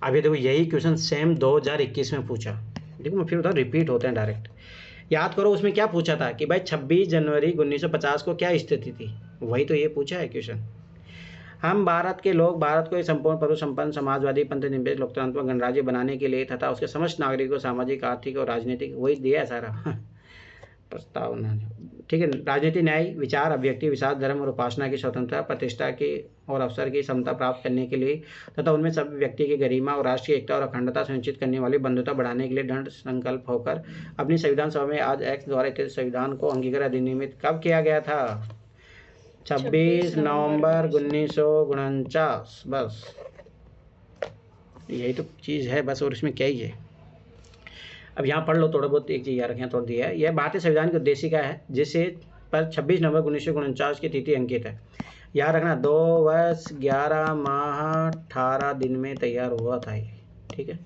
अभी देखो यही क्वेश्चन सेम 2021 में पूछा, देखो मैं फिर बता, रिपीट होते हैं डायरेक्ट। याद करो उसमें क्या पूछा था कि भाई 26 जनवरी 1950 को क्या स्थिति थी, वही तो ये पूछा है क्वेश्चन। हम भारत के लोग भारत को एक संपूर्ण प्रभु संपन्न समाजवादी पंथ निरपेक्ष लोकतंत्र गणराज्य बनाने के लिए तथा उसके समस्त नागरिकों सामाजिक आर्थिक और राजनीतिक, वही दिया है सारा प्रस्तावना, ठीक है। राजनीति, न्याय, विचार, अभिव्यक्ति, विश्वास, धर्म और उपासना की स्वतंत्रता, प्रतिष्ठा की और अवसर की समता प्राप्त करने के लिए तथा उनमें सब व्यक्ति की गरिमा और राष्ट्रीय एकता और अखंडता सुनिश्चित करने वाली बंधुता बढ़ाने के लिए दृढ़ संकल्प होकर अपनी संविधान सभा में आज एक्ट द्वारा स्थित संविधान को अंगीकार अधिनियमित कब किया गया था? 26 नवंबर 1949। बस यही तो चीज़ है बस, और इसमें क्या ही है। अब यहाँ पढ़ लो थोड़ा बहुत, एक चीज़ याद रखें, थोड़ा दिया है। यह भारतीय संविधान की उद्देशिका है जिसे पर 26 नवंबर 1949 की तिथि अंकित है। याद रखना 2 वर्ष 11 माह 18 दिन में तैयार हुआ था ये, ठीक है,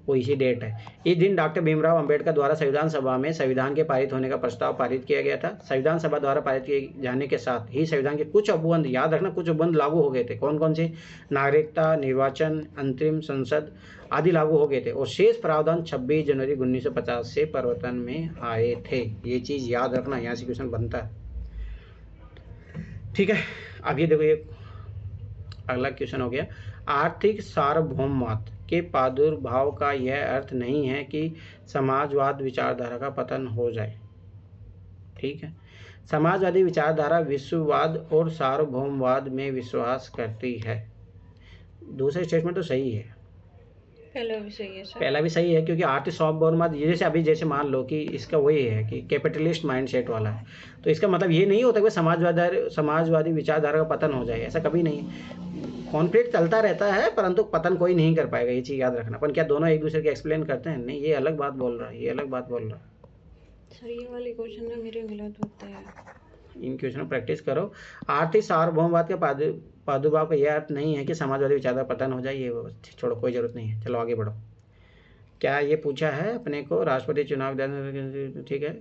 वो इसी डेट है। इस दिन डॉक्टर भीमराव अंबेडकर द्वारा संविधान सभा में संविधान के पारित होने का प्रस्ताव पारित किया गया था। संविधान सभा द्वारा पारित किए जाने के साथ ही संविधान के कुछ उपबंध, याद रखना कुछ उपबंध लागू हो गए थे। कौन कौन से? नागरिकता, निर्वाचन, अंतरिम संसद आदि लागू हो गए थे, और शेष प्रावधान 26 जनवरी 1950 से परिवर्तन में आए थे। ये चीज़ याद रखना, यहाँ से क्वेश्चन बनता है, ठीक है। अब ये देखो, ये अगला क्वेश्चन हो गया। आर्थिक सार्वभौमवाद के प्रादुर्भाव का यह अर्थ नहीं है कि समाजवाद विचारधारा का पतन हो जाए, ठीक है। समाजवादी विचारधारा विश्ववाद और सार्वभौमवाद में विश्वास करती है। दूसरा स्टेटमेंट तो सही है, पहला भी सही है सर। पहला भी सही है, क्योंकि आर्थिक सार्वभौमवाद जैसे अभी जैसे मान लो कि इसका वही है कि कैपिटलिस्ट माइंडसेट वाला है, तो इसका मतलब ये नहीं होता कि समाजवादी विचारधारा का पतन हो जाए, ऐसा कभी नहीं है। कॉन्फ्लिक्ट चलता रहता है परंतु पतन कोई नहीं कर पाएगा, ये चीज़ याद रखना। अपन क्या दोनों एक दूसरे के एक्सप्लेन करते हैं? नहीं, ये अलग बात बोल रहा है, ये अलग बात बोल रहा है। सर ये वाले क्वेश्चन ना मेरे गलत होते हैं। इन क्वेश्चन प्रैक्टिस करो। आर्थिक सार्वभौमवाद का प्रादुर्भाव का यह अर्थ नहीं है कि समाजवादी विचारधारा पतन हो जाए, ये छोड़ो, कोई जरूरत नहीं है। चलो आगे बढ़ो। क्या ये पूछा है अपने को राष्ट्रपति चुनाव, ठीक है,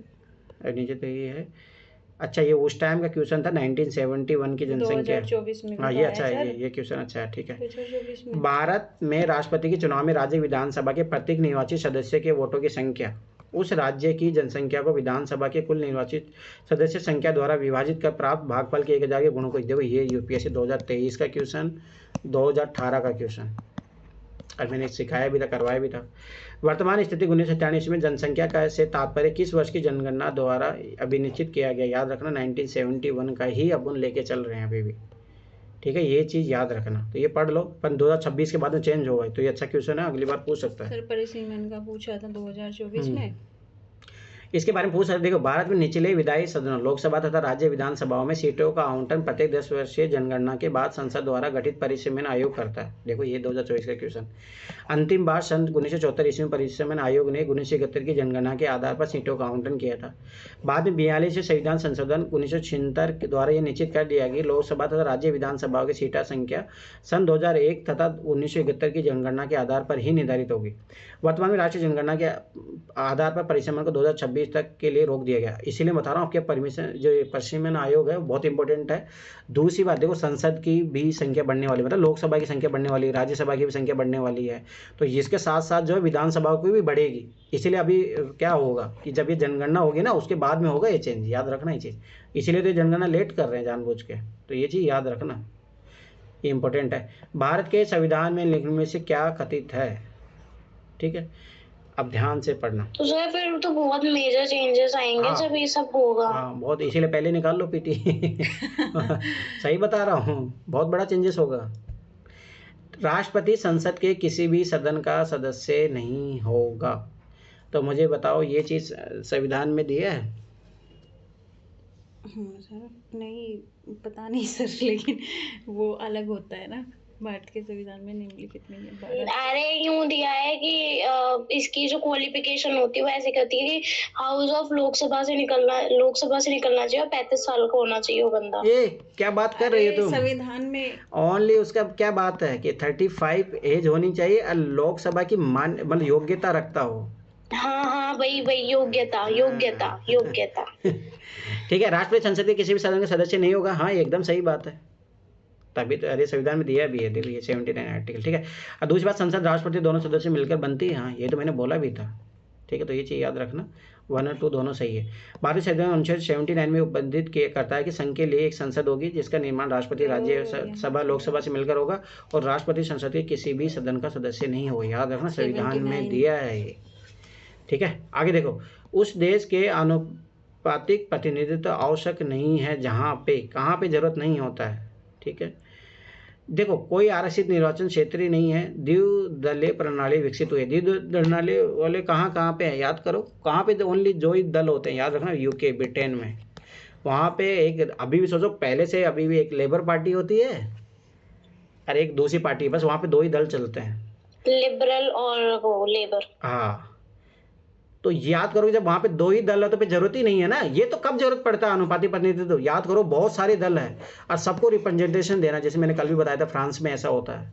नीचे तो ये है। अच्छा, ये उस टाइम का क्वेश्चन था 1971 की जनसंख्या। 2024 में हाँ, ये अच्छा है, ये क्वेश्चन अच्छा है, ठीक है। 2024 में भारत में राष्ट्रपति के चुनाव में राज्य विधानसभा के प्रत्येक निर्वाचित सदस्य के वोटों की संख्या उस राज्य की जनसंख्या को विधानसभा के कुल निर्वाचित सदस्य संख्या द्वारा विभाजित कर प्राप्त भागफल के 1000 के गुणों को। देखो ये यूपीएससी 2023 का क्वेश्चन, 2018 का क्वेश्चन, और मैंने सिखाया भी था, करवाया भी था। वर्तमान स्थिति 1997 में जनसंख्या का से तात्पर्य किस वर्ष की जनगणना द्वारा अभिनिश्चित किया गया? याद रखना 1971 का ही अपन लेके चल रहे हैं अभी भी, ठीक है, ये चीज़ याद रखना। तो ये पढ़ लो, पर 2026 के बाद में चेंज होगा, तो ये अच्छा क्वेश्चन है, अगली बार पूछ सकता है। सर परिसीमन का पूछा था 2024 में। इसके बारे में पूछ सकते। देखो, भारत में निचले विधायी सदनों, लोकसभा तथा राज्य विधानसभाओं में सीटों का आवंटन प्रत्येक 10 वर्षीय जनगणना के बाद संसद द्वारा गठित परिसीमन आयोग करता है। देखो ये 2024 का क्वेश्चन। अंतिम बार सन 1974 ईस्वी में परिसीमन आयोग ने 1971 की जनगणना के आधार पर सीटों का आवंटन किया था। बाद में 42 संविधान संशोधन 1976 के द्वारा यह निश्चित कर दिया कि लोकसभा तथा राज्य विधानसभाओं की सीटा संख्या सन 2001 तथा 1971 की जनगणना के आधार पर ही निर्धारित होगी। वर्तमान में राष्ट्रीय जनगणना के आधार पर परिसीमन को 2026 तक के लिए रोक दिया गया। इसीलिए बता रहा हूँ आपके परमिशन, जो परिसीमन आयोग है बहुत इंपॉर्टेंट है। दूसरी बात देखो, संसद की भी संख्या बढ़ने वाली, मतलब लोकसभा की संख्या बढ़ने वाली, राज्यसभा की भी संख्या बढ़ने वाली है, तो इसके साथ साथ जो है विधानसभा की भी बढ़ेगी। इसीलिए अभी क्या होगा कि जब ये जनगणना होगी ना, उसके बाद में होगा ये चेंज, याद रखना ये चीज़। इसीलिए तो जनगणना लेट कर रहे हैं जानबूझ के, तो ये चीज़ याद रखना, ये इंपॉर्टेंट है। भारत के संविधान में लिखने में से क्या कथित है, ठीक है, अब ध्यान से पढ़ना। तो सर फिर तो बहुत मेजर चेंजेस आएंगे जब ये सब होगा। हाँ बहुत, इसीलिए पहले निकाल लो पीटी। सही बता रहा हूँ, बहुत बड़ा चेंजेस होगा। राष्ट्रपति संसद के किसी भी सदन का सदस्य नहीं होगा। तो मुझे बताओ ये चीज़ संविधान में दिया है? सर नहीं, पता नहीं सर, लेकिन वो अलग होता है ना, भारत के संविधान में निम्नलिखित नहीं है। अरे यूं दिया है कि इसकी जो क्वालिफिकेशन होती है वो ऐसे कहती है कि हाउस ऑफ लोकसभा से निकलना चाहिए और 35 साल का होना चाहिए वो बंदा। ये क्या बात कर रही है तुम? संविधान में ओनली उसका क्या बात है कि 35 एज होनी चाहिए और लोकसभा की मान मतलब योग्यता रखता हो। हाँ वही योग्यता। ठीक है, राष्ट्रपति संसद के किसी भी सदन का सदस्य नहीं होगा। हाँ, ये एकदम सही बात है, तभी तो अरे संविधान में दिया भी है, देखिए 79 आर्टिकल, ठीक है। और दूसरी बात, संसद राष्ट्रपति दोनों सदस्य मिलकर बनती है। हाँ, ये तो मैंने बोला भी था, ठीक है, तो ये चीज़ याद रखना, 1 और 2 दोनों सही है। भारतीय संविधान अनुच्छेद 79 में उपबंधित किया करता है कि संघ के लिए एक संसद होगी जिसका निर्माण राष्ट्रपति राज्यसभा लोकसभा से मिलकर होगा और राष्ट्रपति संसद के किसी भी सदन का सदस्य नहीं होगा। याद रखना, संविधान में दिया है ये, ठीक है। आगे देखो, उस देश के आनुपातिक प्रतिनिधित्व आवश्यक नहीं है जहाँ पे, कहाँ पे जरूरत नहीं होता है, ठीक है। देखो, कोई आरक्षित निर्वाचन क्षेत्र ही नहीं है, द्विदलीय प्रणाली विकसित हुई है। द्विदलीय वाले कहाँ पे है, याद करो, कहाँ पे ओनली जो ही दल होते हैं, याद रखना, यूके, ब्रिटेन में, वहाँ पे एक, अभी भी सोचो, पहले से अभी भी एक लेबर पार्टी होती है और एक दूसरी पार्टी, बस वहाँ पे 2 ही दल चलते हैं, लिबरल और वो लेबर। हाँ, तो याद करो जब वहाँ पे 2 ही दल है तो फिर जरूरत ही नहीं है ना। ये तो कब जरूरत पड़ता है अनुपातिक प्रतिनिधित्व? याद करो, बहुत सारे दल है और सबको रिप्रेजेंटेशन देना, जैसे मैंने कल भी बताया था फ्रांस में ऐसा होता है,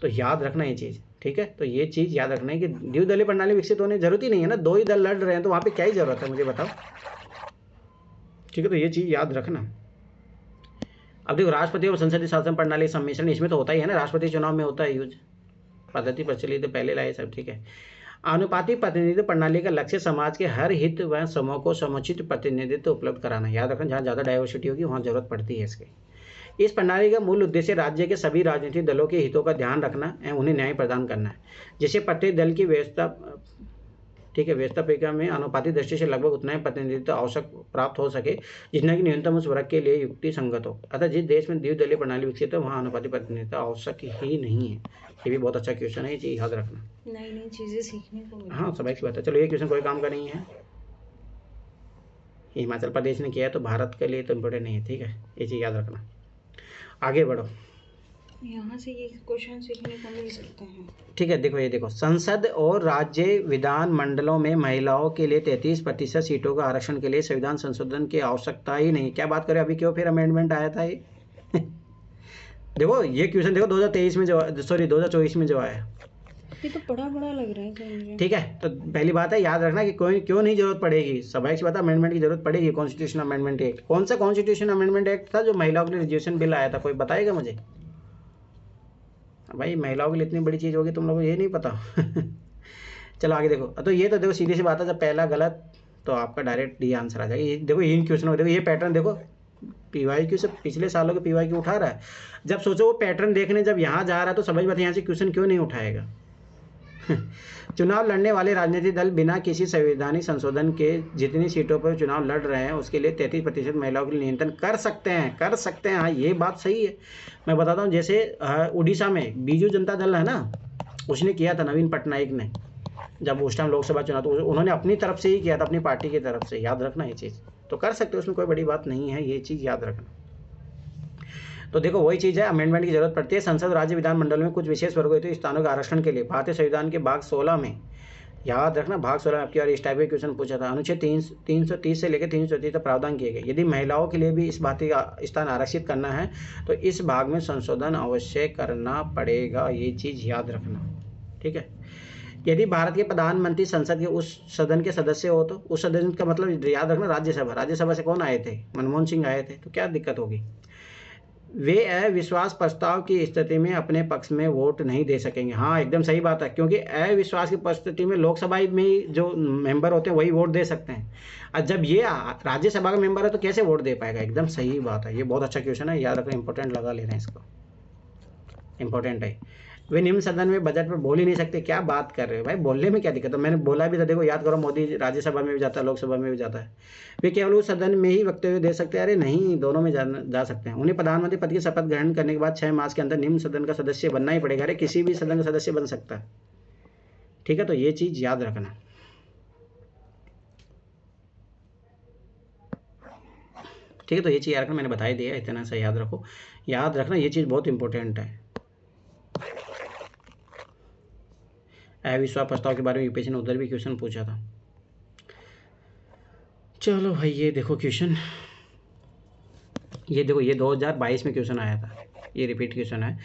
तो याद रखना ये चीज़, ठीक है। तो ये चीज़ याद रखना है कि द्विदलीय प्रणाली विकसित होने की जरूरत ही नहीं है ना, 2 ही दल लड़ रहे हैं तो वहाँ पे क्या ही जरूरत है, मुझे बताओ, ठीक है। तो ये चीज़ याद रखना। अब देखो, राष्ट्रपति और संसदीय शासन प्रणाली सम्मिश्रण इसमें तो होता ही है ना, राष्ट्रपति चुनाव में होता है यूज, पद्धति प्रचलित तो पहले लाए सब, ठीक है। आनुपातिक प्रतिनिधित्व प्रणाली का लक्ष्य समाज के हर हित व समूह को समुचित प्रतिनिधित्व उपलब्ध कराना। याद रखना, जहाँ ज़्यादा डाइवर्सिटी होगी वहाँ जरूरत पड़ती है इसके। इस प्रणाली का मूल उद्देश्य राज्य के सभी राजनीतिक दलों के हितों का ध्यान रखना एवं उन्हें न्याय प्रदान करना है, जिससे प्रत्येक दल की व्यवस्था, ठीक है, व्यवस्था प्रक्रिया में अनुपातिक दृष्टि से लगभग उतना ही प्रतिनिधित्व आवश्यक प्राप्त हो सके जितना कि न्यूनतम उस वर्ग के लिए युक्ति संगत हो। अतः जिस देश में द्विदलीय प्रणाली विकसित है वहाँ अनुपातिक प्रतिनिधित्व आवश्यक ही नहीं है। ये भी बहुत अच्छा क्वेश्चन है, ये चीज़ याद रखना, नई चीजें सीखने को मिली। हाँ, सब की बात है। चलो, ये क्वेश्चन कोई काम का नहीं है, हिमाचल प्रदेश ने किया है तो भारत के लिए तो इम्पोर्टेंट नहीं है, ठीक है, ये चीज़ याद रखना। आगे बढ़ो। यहाँ से ये क्वेश्चन सीखने को मिल सकते हैं। ठीक है, देखो ये देखो, संसद और राज्य विधान मंडलों में महिलाओं के लिए 33% सीटों का आरक्षण के लिए संविधान संशोधन की आवश्यकता ही नहीं। क्या बात करें, अभी क्यों फिर अमेंडमेंट आया था ये? देखो ये क्वेश्चन देखो 2023 में जो, सॉरी 2024 में जो आया, ये तो बड़ा लग रहा है सर मुझे। ठीक है, तो पहली बात है याद रखना कि कोई क्यों नहीं जरूरत पड़ेगी, स्वाभाविक सी बात है अमेंडमेंट की जरूरत पड़ेगी। कॉन्स्टिट्यूशन अमेंडमेंट एक्ट, कौन सा कॉन्स्टिट्यूशन अमेंडमेंट एक्ट था जो महिलाओं के लिए रिजर्वेशन बिल आया था, कोई बताएगा मुझे? भाई महिलाओं के लिए इतनी बड़ी चीज़ होगी, तुम लोगों को ये नहीं पता? चलो आगे देखो, तो ये तो देखो सीधी सी बात है, जब पहला गलत तो आपका डायरेक्ट डी आंसर आ जाएगा। ये देखो इन क्वेश्चन में देखो ये पैटर्न देखो, पीवाईक्यू से पिछले सालों के पीवाईक्यू उठा रहा है। जब सोचो वो पैटर्न देखने जब यहाँ जा रहा है तो समझ बात, यहाँ से क्वेश्चन क्यों नहीं उठाएगा? चुनाव लड़ने वाले राजनीतिक दल बिना किसी संवैधानिक संशोधन के जितनी सीटों पर चुनाव लड़ रहे हैं उसके लिए 33% महिलाओं के लिए नियंत्रण कर सकते हैं। हाँ ये बात सही है। मैं बताता हूँ, जैसे उड़ीसा में बीजू जनता दल है ना, उसने किया था, नवीन पटनायक ने, जब उस टाइम लोकसभा चुनाव, तो उन्होंने अपनी तरफ से ही किया था, अपनी पार्टी की तरफ से। याद रखना ये चीज़, तो कर सकते हो, उसमें कोई बड़ी बात नहीं है, ये चीज़ याद रखना। तो देखो वही चीज़ है, अमेंडमेंट की जरूरत पड़ती है। संसद राज्य विधानमंडल में कुछ विशेष वर्गों के स्थानों के आरक्षण के लिए भारतीय संविधान के भाग 16 में, याद रखना भाग 16 में आपकी बार इस टाइप का क्वेश्चन पूछा था, अनुच्छेद 330 से लेकर 334 तक प्रावधान किए गए। यदि महिलाओं के लिए भी इस भांति का स्थान आरक्षित करना है तो इस भाग में संशोधन अवश्य करना पड़ेगा, ये चीज़ याद रखना, ठीक है। यदि भारत के प्रधानमंत्री संसद के उस सदन के सदस्य हो तो उस सदन का मतलब याद रखना राज्यसभा से कौन आए थे? मनमोहन सिंह आए थे, तो क्या दिक्कत होगी? वे अविश्वास प्रस्ताव की स्थिति में अपने पक्ष में वोट नहीं दे सकेंगे। हाँ एकदम सही बात है, क्योंकि अविश्वास की परिस्थिति में लोकसभा में जो मेंबर होते हैं वही वोट दे सकते हैं, और जब ये राज्यसभा का मेंबर है तो कैसे वोट दे पाएगा? एकदम सही बात है, ये बहुत अच्छा क्वेश्चन है, याद रखना, इंपॉर्टेंट लगा ले रहे हैं इसको, इंपॉर्टेंट है। वे निम्न सदन में बजट पर बोल ही नहीं सकते, क्या बात कर रहे हो भाई, बोलने में क्या दिक्कत है? मैंने बोला भी था, देखो याद करो, मोदी राज्यसभा में भी जाता है, लोकसभा में भी जाता है, वे केवल उस सदन में ही वक्तव्य दे सकते हैं? अरे नहीं, दोनों में जा सकते हैं। उन्हें प्रधानमंत्री पद की शपथ ग्रहण करने के बाद 6 मास के अंदर निम्न सदन का सदस्य बनना ही पड़ेगा। अरे किसी भी सदन का सदस्य बन सकता है, ठीक है, तो ये चीज़ याद रखना, ठीक है, तो ये चीज़ याद रखना, मैंने बता ही दिया, इतना सा याद रखो, याद रखना, ये चीज़ बहुत इंपॉर्टेंट है। अविश्वास प्रस्ताव के बारे में यूपीएससी ने उधर भी क्वेश्चन पूछा था। चलो भाई ये देखो क्वेश्चन, ये देखो ये 2022 में क्वेश्चन आया था, ये रिपीट क्वेश्चन है।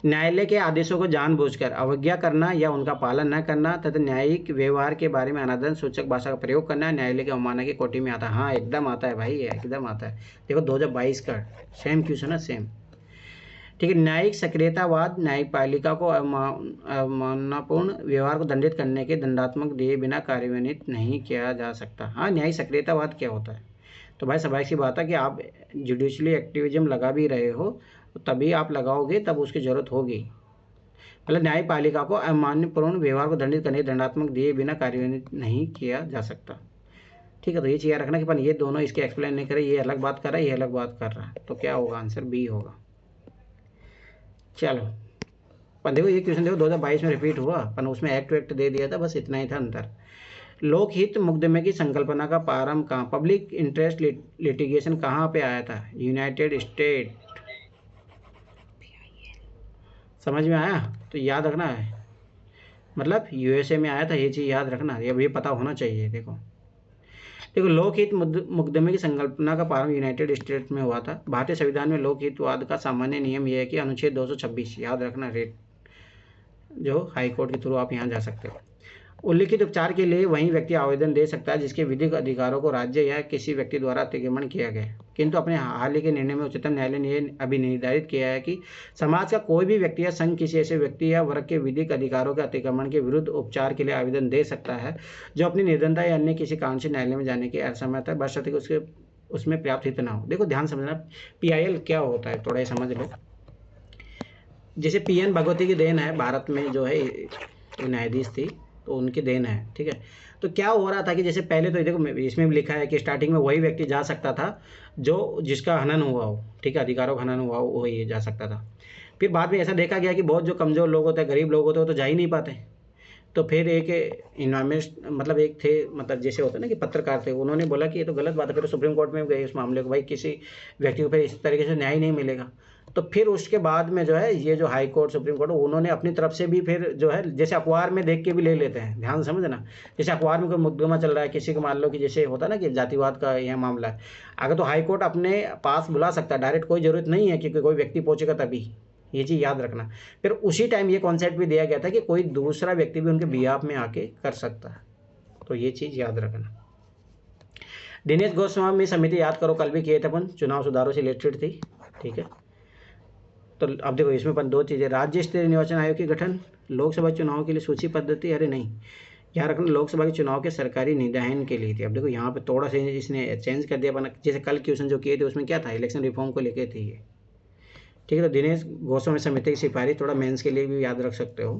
न्यायालय के आदेशों को जानबूझकर अवज्ञा करना या उनका पालन न करना तथा न्यायिक व्यवहार के बारे में अनादर सूचक भाषा का प्रयोग करना न्यायालय की अवमानना की कोटि में आता है। हाँ एकदम आता है भाई, एकदम आता है। देखो 2022 का सेम क्वेश्चन है, सेम, ठीक है। न्यायिक सक्रियतावाद न्यायपालिका को अवमाननापूर्ण व्यवहार को दंडित करने के दंडात्मक दिए बिना कार्यान्वित नहीं किया जा सकता। हाँ न्यायिक सक्रियतावाद क्या होता है? तो भाई स्वाभाविक सी बात है कि आप जुडिशली एक्टिविज्म लगा भी रहे हो तो तभी आप लगाओगे, तब उसकी ज़रूरत होगी। मतलब न्यायपालिका को अवमाननापूर्ण व्यवहार को दंडित करने के दंडात्मक दिए बिना कार्यान्वित नहीं किया जा सकता, ठीक है। तो ये चीज़ रखना कि पर ये दोनों इसके एक्सप्लेन नहीं करे, ये अलग बात कर रहा है, ये अलग बात कर रहा है, तो क्या होगा? आंसर बी होगा। चलो पर देखो ये क्वेश्चन देखो 2022 में रिपीट हुआ, पर उसमें एक्ट दे दिया था, बस इतना ही था अंतर। लोकहित मुकदमे की संकल्पना का प्रारंभ कहाँ, पब्लिक इंटरेस्ट लिटिगेशन कहाँ पे आया था? यूनाइटेड स्टेट, समझ में आया? तो याद रखना है, मतलब यूएसए में आया था, ये चीज़ याद रखना, ये पता होना चाहिए। देखो लोकहित मुकदमे की संकल्पना का प्रारंभ यूनाइटेड स्टेट्स में हुआ था। भारतीय संविधान में लोकहितवाद का सामान्य नियम यह है कि अनुच्छेद 226, याद रखना, रेट जो हाई कोर्ट के थ्रू आप यहाँ जा सकते हो। उल्लिखित उपचार के लिए वही व्यक्ति आवेदन दे सकता है जिसके विधिक अधिकारों को राज्य या किसी व्यक्ति द्वारा अतिक्रमण किया गया, किंतु अपने हाल ही के निर्णय में उच्चतम न्यायालय ने यह अभी निर्धारित किया है कि समाज का कोई भी व्यक्ति या संघ किसी ऐसे व्यक्ति या वर्ग के विधिक अधिकारों के अतिक्रमण के विरुद्ध उपचार के लिए आवेदन दे सकता है जो अपनी निर्धनता या अन्य किसी कारण से न्यायालय में जाने की असमर्थ है, बशर्ते कि उसके उसमें पर्याप्त हित ना हो। देखो ध्यान समझना, PIL क्या होता है थोड़ा समझ लो। जैसे PN भगवती की देन है, भारत में जो है न्यायाधीश थी तो उनकी देन है, ठीक है। तो क्या हो रहा था कि जैसे पहले तो देखो इसमें भी लिखा है कि स्टार्टिंग में वही व्यक्ति जा सकता था जो जिसका हनन हुआ हो, ठीक है, अधिकारों का हनन हुआ हो वही जा सकता था। फिर बाद में ऐसा देखा गया कि बहुत जो कमज़ोर लोग होते हैं, गरीब लोग होते हैं, वो तो जा ही नहीं पाते। तो फिर एक इन्वायरमेंट मतलब एक थे, मतलब जैसे होता है ना कि पत्रकार थे, उन्होंने बोला कि ये तो गलत बात है। फिर सुप्रीम कोर्ट में गए उस मामले को, भाई किसी व्यक्ति को फिर इस तरीके से न्याय नहीं मिलेगा। तो फिर उसके बाद में जो है ये जो हाई कोर्ट सुप्रीम कोर्ट उन्होंने अपनी तरफ से भी फिर जो है जैसे अखबार में देख के भी ले लेते हैं, ध्यान से समझना। जैसे अखबार में कोई मुकदमा चल रहा है किसी को, मान लो कि जैसे होता है ना कि जातिवाद का यह मामला है, अगर तो हाई कोर्ट अपने पास बुला सकता है डायरेक्ट, कोई ज़रूरत नहीं है कि कोई व्यक्ति पहुँचेगा तभी, ये चीज़ याद रखना। फिर उसी टाइम ये कॉन्सेप्ट भी दिया गया था कि कोई दूसरा व्यक्ति भी उनके बिहाफ में आके कर सकता है, तो ये चीज़ याद रखना। दिनेश गोस्वामी समिति याद करो, कल भी किए थे अपन, चुनाव सुधारों से रिलेटेड थी, ठीक है। तो अब देखो इसमें अपन दो चीज़ें, राज्य स्तरीय निर्वाचन आयोग की गठन, लोकसभा चुनाव के लिए सूची पद्धति, अरे नहीं याद रखना लोकसभा के चुनाव के सरकारी निदान के लिए थी। अब देखो यहाँ पे थोड़ा सा इसने चेंज कर दिया, जैसे कल क्वेश्चन जो किए थे उसमें क्या था, इलेक्शन रिफॉर्म को लेके थे ये, ठीक है। तो दिनेश गोस्वामी समिति की सिफारिश थोड़ा मेंस के लिए भी याद रख सकते हो।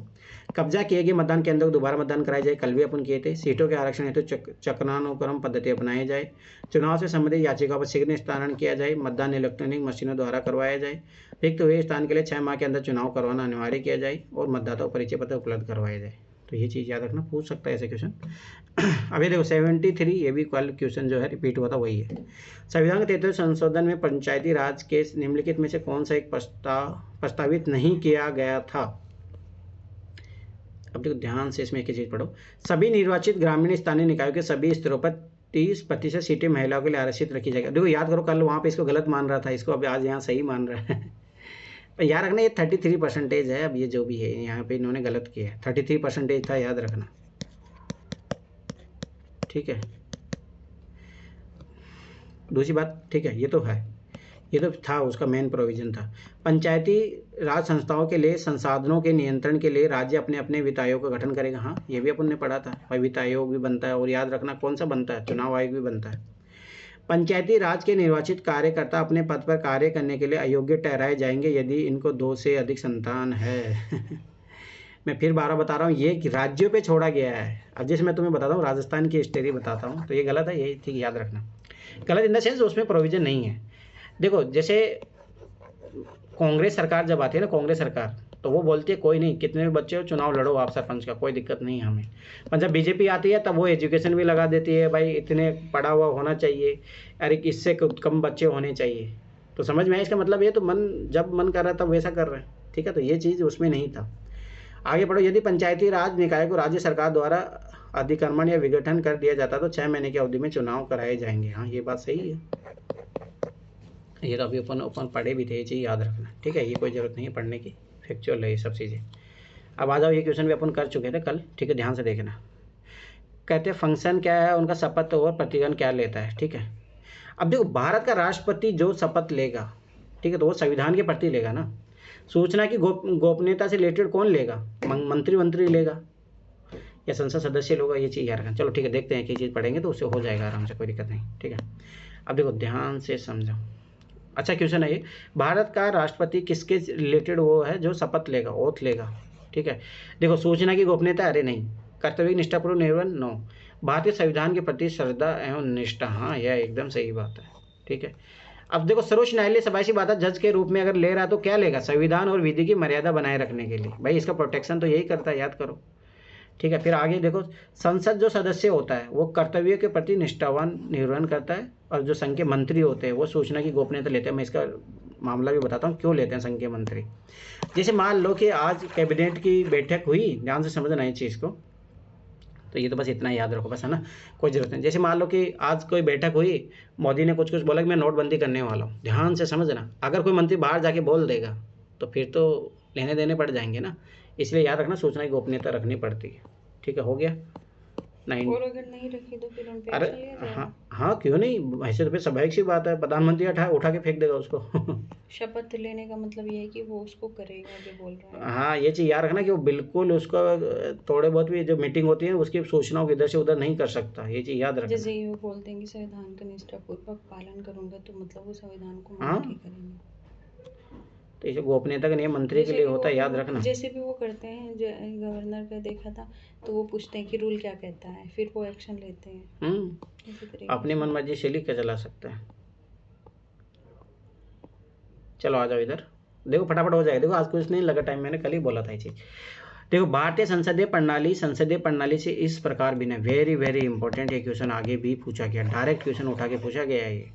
कब्जा किए गए मतदान केंद्रों को दोबारा मतदान कराया जाए, कल भी अपन किए थे। सीटों के आरक्षण हेतु चक्रानुक्रम पद्धति अपनाई जाए। चुनाव से संबंधित याचिका पर शीघ्र निस्तारण किया जाए। मतदान इलेक्ट्रॉनिक मशीनों द्वारा करवाया जाए। रिक्त हुए स्थान के लिए 6 माह के अंदर चुनाव करवाना अनिवार्य किया जाए और मतदाताओं को परिचय पत्र उपलब्ध करवाया जाए। तो ये चीज़ याद रखना, पूछ सकता है ऐसे क्वेश्चन। अभी देखो 73, ये भी कल क्वेश्चन जो है रिपीट हुआ था वही है। संविधान के 33 संशोधन में पंचायती राज के निम्नलिखित में से कौन सा एक प्रस्तावित नहीं किया गया था। अब देखो ध्यान से इसमें एक ही चीज़ पढ़ो, सभी निर्वाचित ग्रामीण स्थानीय निकायों के सभी स्तरों पर 30% सीटें महिलाओं के लिए आरक्षित रखी जाएगी। देखो याद करो कल वहाँ पे इसको गलत मान रहा था, इसको अब आज यहाँ सही मान रहा है। याद रखना ये 33% है, अब ये जो भी है यहाँ पे इन्होंने गलत किया है, 33% था, याद रखना, ठीक है। दूसरी बात, ठीक है, ये तो है, ये तो था उसका मेन प्रोविजन था। पंचायती राज संस्थाओं के लिए संसाधनों के नियंत्रण के लिए राज्य अपने अपने वित्त आयोग का गठन करेगा। हाँ ये भी अपन ने पढ़ा था भाई, वित्त आयोग भी बनता है और याद रखना कौन सा बनता है, चुनाव आयोग भी बनता है। पंचायती राज के निर्वाचित कार्यकर्ता अपने पद पर कार्य करने के लिए अयोग्य ठहराए जाएंगे यदि इनको 2 से अधिक संतान है। मैं फिर 12 बता रहा हूँ, ये राज्यों पे छोड़ा गया है। अब जैसे मैं तुम्हें बताता हूँ राजस्थान की हिस्ट्री बताता हूँ, तो ये गलत है, यही ठीक याद रखना। गलत इन द सेंस उसमें प्रोविजन नहीं है। देखो जैसे कांग्रेस सरकार जब आती है ना, कांग्रेस सरकार, तो वो बोलती है कोई नहीं, कितने भी बच्चे हो चुनाव लड़ो आप सरपंच का, कोई दिक्कत नहीं है हमें। पर जब बीजेपी आती है तब वो एजुकेशन भी लगा देती है, भाई इतने पढ़ा हुआ होना चाहिए, अरे इससे कम बच्चे होने चाहिए। तो समझ में आया इसका मतलब, ये तो मन जब मन कर रहा है तब वैसा कर रहे हैं, ठीक है। तो ये चीज़ उसमें नहीं था। आगे पढ़ो, यदि पंचायती राज निकाय को राज्य सरकार द्वारा अधिक्रमण या विघटन कर दिया जाता तो 6 महीने की अवधि में चुनाव कराए जाएंगे। हाँ ये बात सही है, ये तो अभी अपन पढ़े भी थे, ये चीज़ याद रखना, ठीक है। ये कोई ज़रूरत नहीं है पढ़ने की, फैक्चुअल है ये सब चीज़ें। अब आ जाओ, ये क्वेश्चन भी अपन कर चुके थे कल, ठीक है, ध्यान से देखना। कहते हैं फंक्शन क्या है उनका, शपथ और प्रतिज्ञान क्या लेता है, ठीक है। अब देखो भारत का राष्ट्रपति जो शपथ लेगा, ठीक है, तो वो संविधान के प्रति लेगा ना। सूचना की गोपनीयता से रिलेटेड कौन लेगा, मंत्री लेगा या संसद सदस्य लोग, ये चीज़ याद रखना। चलो ठीक है, देखते हैं कि चीज़ पढ़ेंगे तो उससे हो जाएगा आराम से, कोई दिक्कत नहीं, ठीक है। अब देखो ध्यान से समझो, अच्छा क्वेश्चन है ये, भारत का राष्ट्रपति किसके रिलेटेड वो है जो शपथ लेगा, ओथ लेगा, ठीक है। देखो सूचना की गोपनीयता, अरे नहीं। कर्तव्य निष्ठापूर्वक निर्वहन, नो। भारतीय संविधान के प्रति श्रद्धा एवं निष्ठा, हाँ यह एकदम सही बात है, ठीक है। अब देखो सर्वोच्च न्यायालय सभा सी बात है, जज के रूप में अगर ले रहा तो क्या लेगा, संविधान और विधि की मर्यादा बनाए रखने के लिए, भाई इसका प्रोटेक्शन तो यही करता है, याद करो, ठीक है। फिर आगे देखो, संसद जो सदस्य होता है वो कर्तव्य के प्रति निष्ठावान निर्वहन करता है, और जो संघ के मंत्री होते हैं वो सूचना की गोपनीयता लेते हैं। मैं इसका मामला भी बताता हूँ क्यों लेते हैं संघ के मंत्री। जैसे मान लो कि आज कैबिनेट की बैठक हुई, ध्यान से समझना इस चीज़ को, तो ये तो बस इतना याद रखो बस, है ना, कोई ज़रूरत नहीं। जैसे मान लो कि आज कोई बैठक हुई, मोदी ने कुछ बोला कि मैं नोटबंदी करने वाला हूँ, ध्यान से समझना। अगर कोई मंत्री बाहर जाके बोल देगा तो फिर तो लेने देने पड़ जाएंगे ना, इसलिए याद रखना सूचना की गोपनीयता रखनी पड़ती है, ठीक है। हो गया 9। और अगर नहीं रखी तो फिर उन पे अरे एक्शन लिया जाएगा। हाँ क्यों नहीं, ऐसे तो फिर स्वाभाविक सी बात है, प्रधानमंत्री उठा के फेंक देगा उसको। शपथ लेने का मतलब ये है कि वो उसको करेगा जो बोल रहा है। हाँ ये चीज़ याद रखना कि वो बिल्कुल उसका थोड़े बहुत भी जो मीटिंग होती है उसकी सूचनाओं को इधर से उधर नहीं कर सकता, ये चीज़ याद रखना। जैसे ही वो बोलते हैं कि संविधान का निष्ठापूर्वक पालन करूंगा, तो मतलब वो संविधान को हाँ। मान के करेंगे। तो इसे गोपनीयता का नियम मंत्री के जैसे लिए भी होता है, वो- याद रखना। जैसे भी वो करते हैं, गवर्नर का देखा था, तो वो पूछते हैं कि रूल क्या कहता है, फिर वो एक्शन लेते हैं। इसी तरीके अपनी से। मनमर्जी से लिख के चला सकता है। चलो आ जाओ इधर, देखो फटाफट हो जाएगा। देखो आज कुछ नहीं लगा टाइम, मैंने कल ही बोला था ये चीज़। देखो भारतीय संसदीय प्रणाली से इस प्रकार भी ना, वेरी वेरी इंपॉर्टेंट, ये क्वेश्चन आगे भी पूछा गया, डायरेक्ट क्वेश्चन उठा के पूछा गया है ये।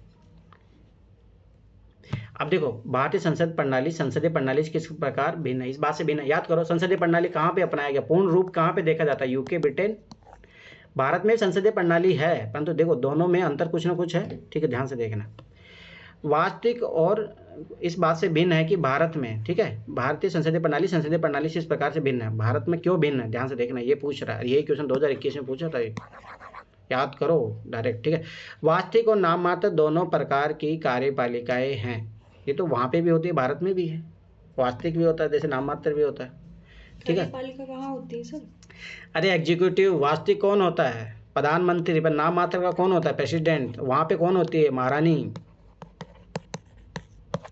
अब देखो, भारतीय संसदीय प्रणाली से किस प्रकार भिन्न है, इस बात से भिन्न है। याद करो, संसदीय प्रणाली कहाँ पे अपनाया गया, पूर्ण रूप कहाँ पे देखा जाता है, यूके, ब्रिटेन। भारत में संसदीय प्रणाली है, परंतु देखो दोनों में अंतर कुछ ना कुछ है, ठीक है, ध्यान से देखना। वास्तविक और इस बात से भिन्न है कि भारत में, ठीक है, भारतीय संसदीय प्रणाली से इस प्रकार से भिन्न है। भारत में क्यों भिन्न है, ध्यान से देखना, ये पूछ रहा है, यही क्वेश्चन 2021 में पूछा था, याद करो डायरेक्ट, ठीक है। वास्तविक और नाम मात्र दोनों प्रकार की कार्यपालिकाएं हैं। ये तो वहाँ पे भी होती है, भारत में भी है, वास्तविक भी होता है जैसे नाम मात्र भी होता है, ठीक है। कार्यपालिका कहाँ होती है सर? अरे एग्जीक्यूटिव, वास्तविक कौन होता है, प्रधानमंत्री, पर नाम मात्र का कौन होता है, प्रेसिडेंट। वहाँ पे कौन होती है, महारानी।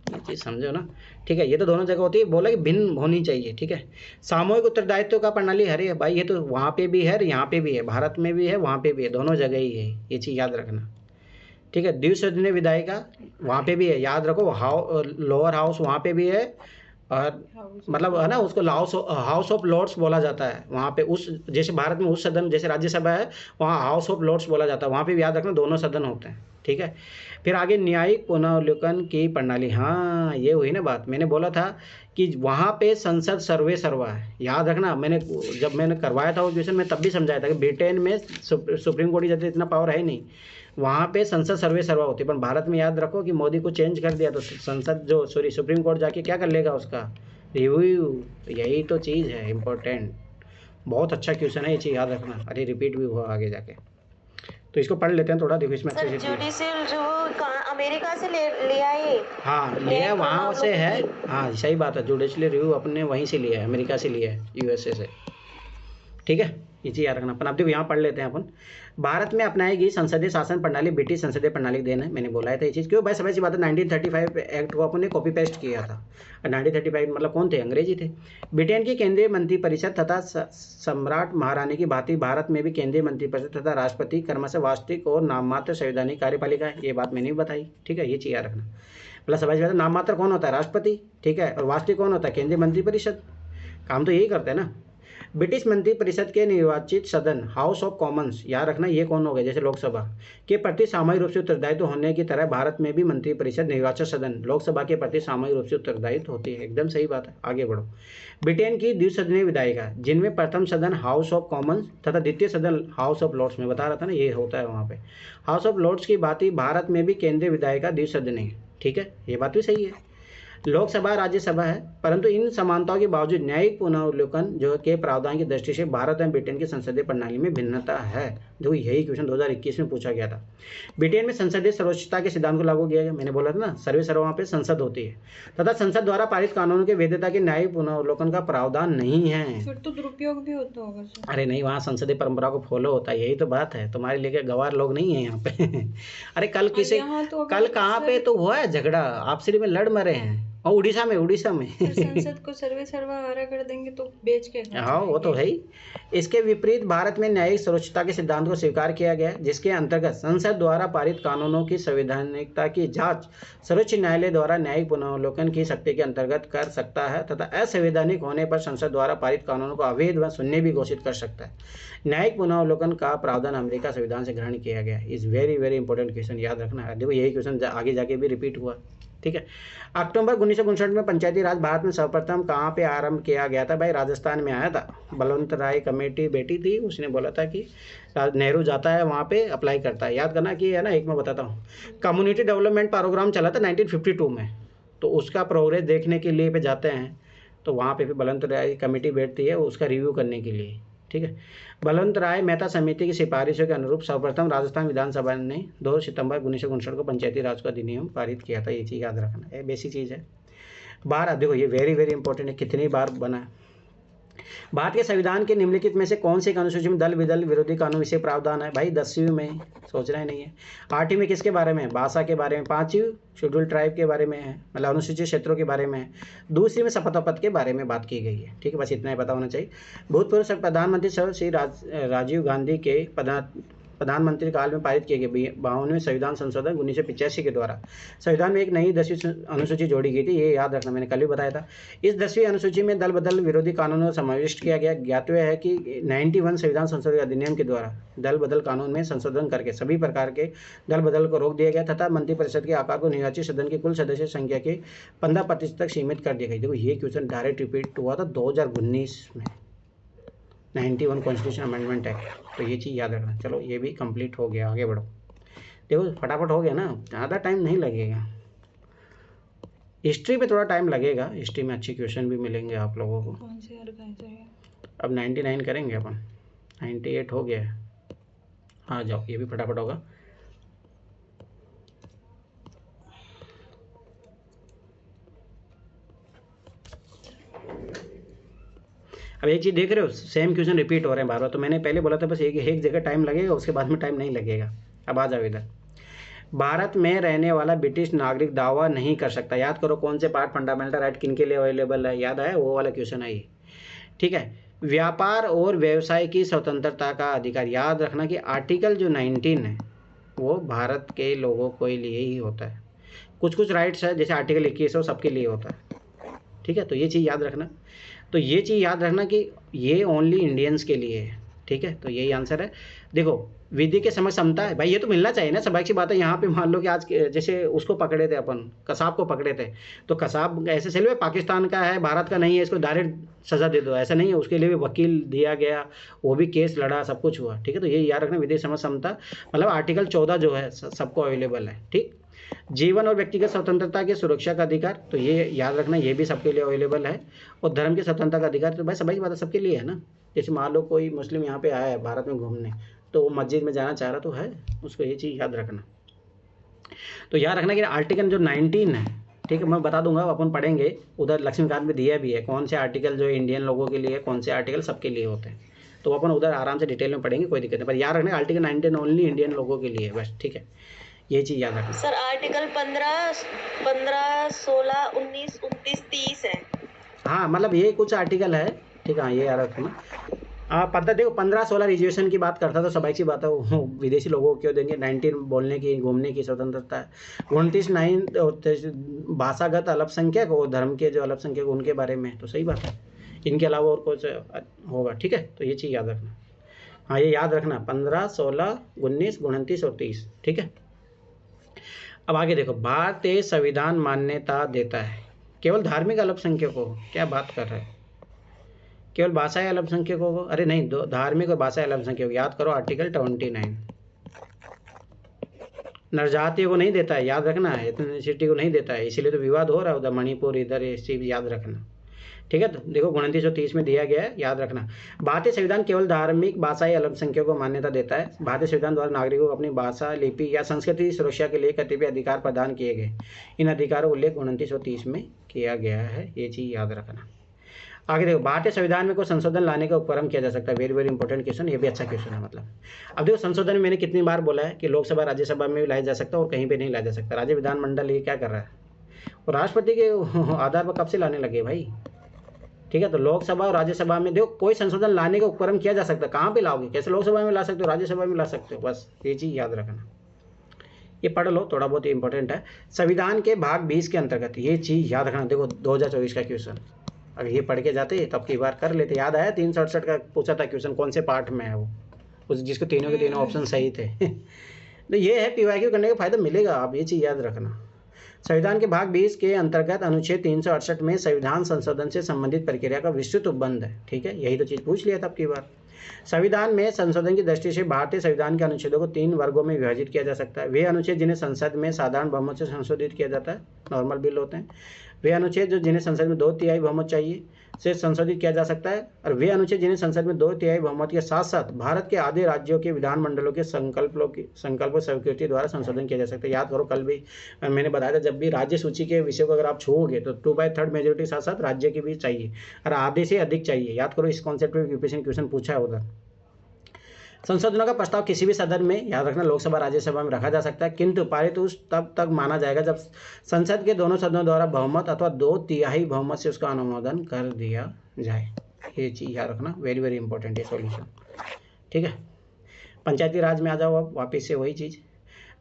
ये चीज़ समझो ना, ठीक है। ये तो दोनों जगह होती है, बोला कि भिन्न होनी चाहिए, ठीक है। सामूहिक उत्तरदायित्व का प्रणाली, अरे भाई ये तो वहाँ पे भी है, यहाँ पे भी है, भारत में भी है, वहाँ पे भी है, दोनों जगह ही है, ये चीज़ याद रखना, ठीक है। द्विसदनीय विधायिका वहाँ पे भी है, याद रखो। लोअर हाउस वहाँ पे भी है, और मतलब है ना, उसको हाउस ऑफ लॉर्ड्स बोला जाता है वहाँ पे। उस जैसे भारत में उस सदन, जैसे राज्यसभा है, वहाँ हाउस ऑफ लॉर्ड्स बोला जाता है, वहाँ पे भी याद रखना दोनों सदन होते हैं, ठीक है। फिर आगे न्यायिक पुनर्वलोकन की प्रणाली, हाँ ये हुई ना बात, मैंने बोला था कि वहाँ पे संसद सर्वे सर्वा है, याद रखना। जब मैंने करवाया था वो क्वेश्चन, मैं तब भी समझाया था कि ब्रिटेन में सुप्रीम कोर्ट की जैसे इतना पावर है नहीं, वहाँ पे संसद सर्वे सर्वा होती है। पर भारत में याद रखो कि मोदी को चेंज कर दिया, तो सुप्रीम कोर्ट जाके क्या कर लेगा, उसका रिव्यू। यही तो चीज़ है इम्पोर्टेंट, बहुत अच्छा क्वेश्चन है, ये चीज़ याद रखना। अरे रिपीट भी हुआ आगे जाके, तो इसको पढ़ लेते हैं थोड़ा, देखो इसमें अच्छे से। जुडिशियल जो अमेरिका से लिया है, हाँ लिया, वहाँ से है, हाँ सही बात है, जुडिशियल रिव्यू अपने वहीं से लिया है, अमेरिका से लिया है, यूएसए से, ठीक है। ये चीज़ याद रखना। अपन अब देखो यहाँ पढ़ लेते हैं अपन। भारत में अपनाई गई संसदीय शासन प्रणाली ब्रिटिश संसदीय प्रणाली देन है, मैंने बोला था ये चीज़। क्यों भाई, समझ सी बात है, 1935 एक्ट को अपन ने कॉपी पेस्ट किया था। 1935 मतलब कौन थे, अंग्रेजी थे। ब्रिटेन की केंद्रीय मंत्रिपरिषद तथा सम्राट महारानी की भांति भारत में भी केंद्रीय मंत्रिपरिषद तथा राष्ट्रपति क्रमशः वास्तविक और नाममात्र संवैधानिक कार्यपालिका है। ये बात मैंने भी बताई, ठीक है, ये चीज़ याद रखना। मतलब समझ में, नाम मात्र कौन होता है, राष्ट्रपति, ठीक है, और वास्तविक कौन होता है, केंद्रीय मंत्रिपरिषद। काम तो यही करते हैं ना। ब्रिटिश मंत्रिपरिषद के निर्वाचित सदन हाउस ऑफ कॉमन्स, याद रखना ये कौन हो गए, जैसे लोकसभा के प्रति सामूहिक रूप से उत्तरदायित्व होने की तरह भारत में भी मंत्रिपरिषद निर्वाचित सदन लोकसभा के प्रति सामूहिक रूप से उत्तरदायित्व होती है। एकदम सही बात है, आगे बढ़ो। ब्रिटेन की द्विसदनीय विधायिका, जिनमें प्रथम सदन हाउस ऑफ कॉमन्स तथा द्वितीय सदन हाउस ऑफ लॉर्ड्स, में बता रहा था ना, ये होता है वहाँ पे। हाउस ऑफ लॉर्ड्स की भांति भारत में भी केंद्रीय विधायिका द्विसदनीय, ठीक है, ये बात भी सही है। लोकसभा राज्यसभा है, परंतु इन समानताओं के बावजूद न्यायिक पुनर्वलोकन जो के प्रावधान की दृष्टि से भारत और ब्रिटेन की संसदीय प्रणाली में भिन्नता है। जो यही क्वेश्चन 2021 में पूछा गया था। ब्रिटेन में संसदीय सर्वोच्चता के सिद्धांत को लागू किया गया, मैंने बोला था ना, सर्वे सर्वा वहाँ पे संसद होती है, तथा संसद द्वारा पारित कानूनों के वैधता के न्यायिक पुनर्वलोकन का प्रावधान नहीं है। फिर तो दुरुपयोग भी होता होगा सर। अरे नहीं, वहाँ संसदीय परंपरा को फॉलो होता है, यही तो बात है। तुम्हारे लिए गवार लोग नहीं है यहाँ पे। अरे कल कल कहाँ पे तो हुआ है झगड़ा, आपसी में लड़ मरे हैं, और उड़ीसा में संसद को सर्वे सर्वहारा कर देंगे तो बेच के हाँ, वो तो है ही। इसके विपरीत भारत में न्यायिक सर्वोच्चता के सिद्धांत को स्वीकार किया गया, जिसके अंतर्गत संसद द्वारा पारित कानूनों की संवैधानिकता की जांच सर्वोच्च न्यायालय द्वारा न्यायिक पुनर्वलोकन की शक्ति के अंतर्गत कर सकता है, तथा असंवैधानिक होने पर संसद द्वारा पारित कानूनों को अवैध व शून्य भी घोषित कर सकता है। न्यायिक पुनर्वलोकन का प्रावधान अमेरिका संविधान से ग्रहण किया गया। Is very very important question, याद रखना है। देखो यही क्वेश्चन आगे जाके भी रिपीट हुआ, ठीक है। अक्टूबर 1959 में पंचायती राज भारत में सर्वप्रथम कहाँ पे आरंभ किया गया था भाई, राजस्थान में आया था। बलवंत राय कमेटी बेटी थी, उसने बोला था कि नेहरू जाता है वहाँ पे अप्लाई करता है। याद करना कि है ना, एक मैं बताता हूँ, कम्युनिटी डेवलपमेंट प्रोग्राम चला था 1952 में, तो उसका प्रोग्रेस देखने के लिए पे जाते हैं, तो वहाँ पे भी बलवंत राय कमेटी बैठती है उसका रिव्यू करने के लिए, ठीक है। बलवंत राय मेहता समिति की सिफारिशों के अनुरूप सर्वप्रथम राजस्थान विधानसभा ने 2 सितंबर 1959 को पंचायती राज का अधिनियम पारित किया था। ये चीज़ याद रखना, ये बेसिक चीज़ है। बार देखो ये वेरी वेरी इंपॉर्टेंट है, कितनी बार बना है। भारत के संविधान के निम्नलिखित में से कौन से अनुसूची में दल विदल विरोधी कानून विषय प्रावधान है भाई, 10वीं में, सोचना ही नहीं है। 8वीं में किसके बारे में, भाषा के बारे में। 5वीं शेड्यूल ट्राइब के बारे में है, मतलब अनुसूचित क्षेत्रों के बारे में है। दूसरी में शपथोपथ के बारे में बात की गई है, ठीक है, बस इतना ही पता होना चाहिए। भूतपूर्व प्रधानमंत्री श्री राजीव गांधी के प्रधानमंत्री काल में पारित किए गए 52वें संविधान संशोधन 1985 के द्वारा संविधान में एक नई 10वीं अनुसूची जोड़ी गई थी। ये याद रखना, मैंने कल भी बताया था। इस 10वीं अनुसूची में दल बदल विरोधी कानूनों को समाविष्ट किया गया। ज्ञातव्य है कि 91 संविधान संशोधन अधिनियम के द्वारा दल बदल कानून में संशोधन करके सभी प्रकार के दल बदल को रोक दिया गया तथा मंत्रिपरिषद के आकार को निर्वाचित सदन की कुल सदस्य संख्या के 15% तक सीमित कर दिया गया। देखो ये क्वेश्चन डायरेक्ट रिपीट हुआ था 2019 में 91 कॉन्स्टिट्यूशन अमेंडमेंट एक्ट। तो ये चीज़ याद रखना। चलो ये भी कंप्लीट हो गया, आगे बढ़ो। देखो फटाफट हो गया ना, ज़्यादा टाइम नहीं लगेगा। हिस्ट्री पे थोड़ा टाइम लगेगा, हिस्ट्री में अच्छे क्वेश्चन भी मिलेंगे आप लोगों को। कौन से ऑर्गेनाइजर है? अब 99 करेंगे अपन, 98 हो गया है। हाँ जाओ, ये भी फटाफट होगा। अब एक चीज़ देख रहे हो, सेम क्वेश्चन रिपीट हो रहे हैं बार बार। तो मैंने पहले बोला था बस एक जगह टाइम लगेगा, उसके बाद में टाइम नहीं लगेगा। अब आ जाओ इधर। भारत में रहने वाला ब्रिटिश नागरिक दावा नहीं कर सकता। याद करो कौन से पार्ट फंडामेंटल राइट किन के लिए अवेलेबल है, याद है? वो वाला क्वेश्चन है ये, ठीक है। व्यापार और व्यवसाय की स्वतंत्रता का अधिकार, याद रखना कि आर्टिकल जो 19 है वो भारत के लोगों के लिए ही होता है। कुछ राइट्स है जैसे आर्टिकल 21 है वो सबके लिए होता है, ठीक है। तो ये चीज़ याद रखना। तो ये चीज़ याद रखना कि ये ओनली इंडियंस के लिए है, ठीक है। तो यही आंसर है। देखो विधि के समक्ष समता है भाई, ये तो मिलना चाहिए ना। सब अच्छी बात है। यहाँ पे मान लो कि आज जैसे उसको पकड़े थे अपन, कसाब को पकड़े थे, तो कसाब ऐसे चलो पाकिस्तान का है भारत का नहीं है, इसको डायरेक्ट सज़ा दे दो, ऐसा नहीं है। उसके लिए भी वकील दिया गया, वो भी केस लड़ा, सब कुछ हुआ, ठीक है। तो ये याद रखना, विधि समक्ष समता मतलब आर्टिकल 14 जो है सबको अवेलेबल है, ठीक। जीवन और व्यक्तिगत स्वतंत्रता की सुरक्षा का अधिकार, तो ये याद रखना, ये भी सबके लिए अवेलेबल है। और धर्म की स्वतंत्रता का अधिकार, तो भाई सभी बात सबके लिए है ना। जैसे मान लो कोई मुस्लिम यहाँ पे आया है भारत में घूमने, तो वो मस्जिद में जाना चाह रहा तो है, उसको ये चीज़ याद रखना। तो याद रखना कि आर्टिकल जो 19 है, ठीक है, मैं बता दूंगा, अपन पढ़ेंगे उधर लक्ष्मीकांत में दिया भी है कौन से आर्टिकल जो इंडियन लोगों के लिए, कौन से आर्टिकल सबके लिए होते हैं। तो अपन उधर आराम से डिटेल में पढ़ेंगे, कोई दिक्कत नहीं। पर याद रखना आर्टिकल 19 ओनली इंडियन लोगों के लिए बस, ठीक है। ये चीज़ याद रखना। सर आर्टिकल 15, 16, 19, 29, 30 है। हाँ मतलब ये कुछ आर्टिकल है, ठीक है। हाँ ये याद रखना। पता देखो 15-16 रिजर्वेशन की बात करता तो सबाई सी बात है, वो विदेशी लोगों को क्यों देंगे। 19 बोलने की, घूमने की स्वतंत्रता है। 29 भाषागत अल्पसंख्यक और धर्म के जो अल्पसंख्यक उनके बारे में, तो सही बात है। इनके अलावा और कुछ होगा, ठीक है। तो ये चीज़ याद रखना। हाँ ये याद रखना 15, 16, 19, 29 और 30, ठीक है। अब आगे देखो, भारतीय संविधान मान्यता देता है केवल धार्मिक अल्पसंख्यकों को। क्या बात कर रहे हैं, केवल भाषाई अल्पसंख्यकों को? अरे नहीं, दो धार्मिक और भाषाई अल्पसंख्यकों। याद करो आर्टिकल 29। नरजातियों को नहीं देता है, याद रखना है। एथनिसिटी को नहीं देता है, इसीलिए तो विवाद हो रहा है उधर मणिपुर, इधर ये चीज़ याद रखना, ठीक है। तो देखो 2930 में दिया गया है, याद रखना। भारतीय संविधान केवल धार्मिक भाषाई अल्पसंख्यकों को मान्यता देता है। भारतीय संविधान द्वारा नागरिकों को अपनी भाषा, लिपि या संस्कृति की सुरक्षा के लिए कतिपय अधिकार प्रदान किए गए। इन अधिकारों का उल्लेख 2930 में किया गया है, ये चीज़ याद रखना। आगे देखो, भारतीय संविधान में कोई संशोधन लाने का उपक्रम किया जा सकता है। वेरी इंपॉर्टेंट क्वेश्चन, ये भी अच्छा क्वेश्चन है। मतलब अब देखो संशोधन में मैंने कितनी बार बोला है कि लोकसभा राज्यसभा में भी लाया जा सकता है और कहीं पे नहीं लाया जा सकता। राज्य विधानमंडल ये क्या कर रहा है, और राष्ट्रपति के आधार पर कब से लाने लगे भाई, ठीक है। तो लोकसभा और राज्यसभा में देखो कोई संशोधन लाने का उपक्रम किया जा सकता है। कहाँ पे लाओगे, कैसे लोकसभा में ला सकते हो, राज्यसभा में ला सकते हो, बस ये चीज़ याद रखना। ये पढ़ लो, थोड़ा बहुत इंपॉर्टेंट है। संविधान के भाग 20 के अंतर्गत ये चीज़ याद रखना। देखो 2024 का क्वेश्चन, अगर ये पढ़ के जाते तब की बार कर लेते। याद आया 368 का पूछा था क्वेश्चन, कौन से पार्ट में है वो, उस जिसको तीनों के तीनों ऑप्शन सही थे। तो ये है पीवाईक्यू करने का फायदा मिलेगा, आप ये चीज़ याद रखना। संविधान के भाग 20 के अंतर्गत अनुच्छेद 368 में संविधान संशोधन से संबंधित प्रक्रिया का विस्तृत उपबंध है, ठीक है। यही तो चीज़ पूछ लिया था अब की बार। संविधान में संशोधन की दृष्टि से भारतीय संविधान के अनुच्छेदों को 3 वर्गों में विभाजित किया जा सकता है। वे अनुच्छेद जिन्हें संसद में साधारण बहुमत से संशोधित किया जाता है, नॉर्मल बिल होते हैं। वे अनुच्छेद जो जिन्हें संसद में 2/3 बहुमत चाहिए से संशोधित किया जा सकता है, और वे अनुच्छेद जिन्हें संसद में 2/3 बहुमत के साथ साथ भारत के आधे राज्यों के विधानमंडलों के संकल्पों स्वीकृति द्वारा संशोधन किया जा सकता है। याद करो कल भी मैंने बताया था, जब भी राज्य सूची के विषय को अगर आप छूओगे तो 2/3 मेजोरिटी के साथ साथ राज्य की भी चाहिए, और आधे से अधिक चाहिए। याद करो इस कॉन्सेप्ट में यूपीएससी क्वेश्चन पूछा है उधर। संशोधनों का प्रस्ताव किसी भी सदन में, याद रखना लोकसभा राज्यसभा में रखा जा सकता है, किंतु पारित उस तब तक माना जाएगा जब संसद के दोनों सदनों द्वारा बहुमत अथवा 2/3 बहुमत से उसका अनुमोदन कर दिया जाए। ये चीज़ याद रखना, वेरी इंपॉर्टेंट है सॉल्यूशन, ठीक है। पंचायती राज में आ जाओ अब वापस से वही चीज़।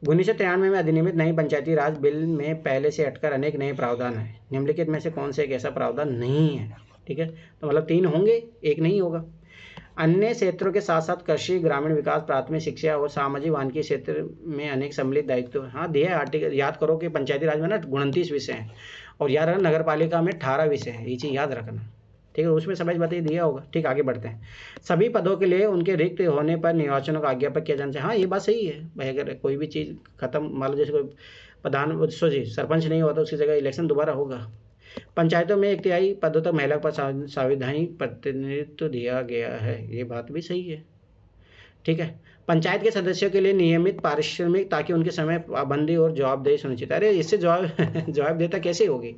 1993 में अधिनियमित नई पंचायती राज बिल में पहले से हटकर अनेक नए प्रावधान हैं। निम्नलिखित में से कौन से एक ऐसा प्रावधान नहीं है? ठीक है, तो मतलब 3 होंगे, एक नहीं होगा। अन्य क्षेत्रों के साथ साथ कृषि, ग्रामीण विकास, प्राथमिक शिक्षा और सामाजिक वानिकी क्षेत्र में अनेक सम्मिलित दायित्व। हाँ दिया है आर्टिकल, याद करो कि पंचायती राज में ना 29 विषय हैं और याद रखना नगर पालिका में 18 विषय हैं, ये चीज़ याद रखना। ठीक है, उसमें समझ बताइए दिया होगा। ठीक, आगे बढ़ते हैं। सभी पदों के लिए उनके रिक्त होने पर निर्वाचनों का आज्ञापन किया जाना चाहिए। हाँ ये बात सही है भाई, अगर कोई भी चीज़ खत्म, मान लो जैसे कोई प्रधान सरपंच नहीं हुआ तो उसकी जगह इलेक्शन दोबारा होगा। पंचायतों में 1/3 पदों तक महिला पर संवैधानिक प्रतिनिधित्व दिया गया है, ये बात भी सही है। ठीक है, पंचायत के सदस्यों के लिए नियमित पारिश्रमिक ताकि उनके समय पाबंदी और जवाबदेही सुनिश्चित। अरे इससे जवाबदेता कैसे होगी?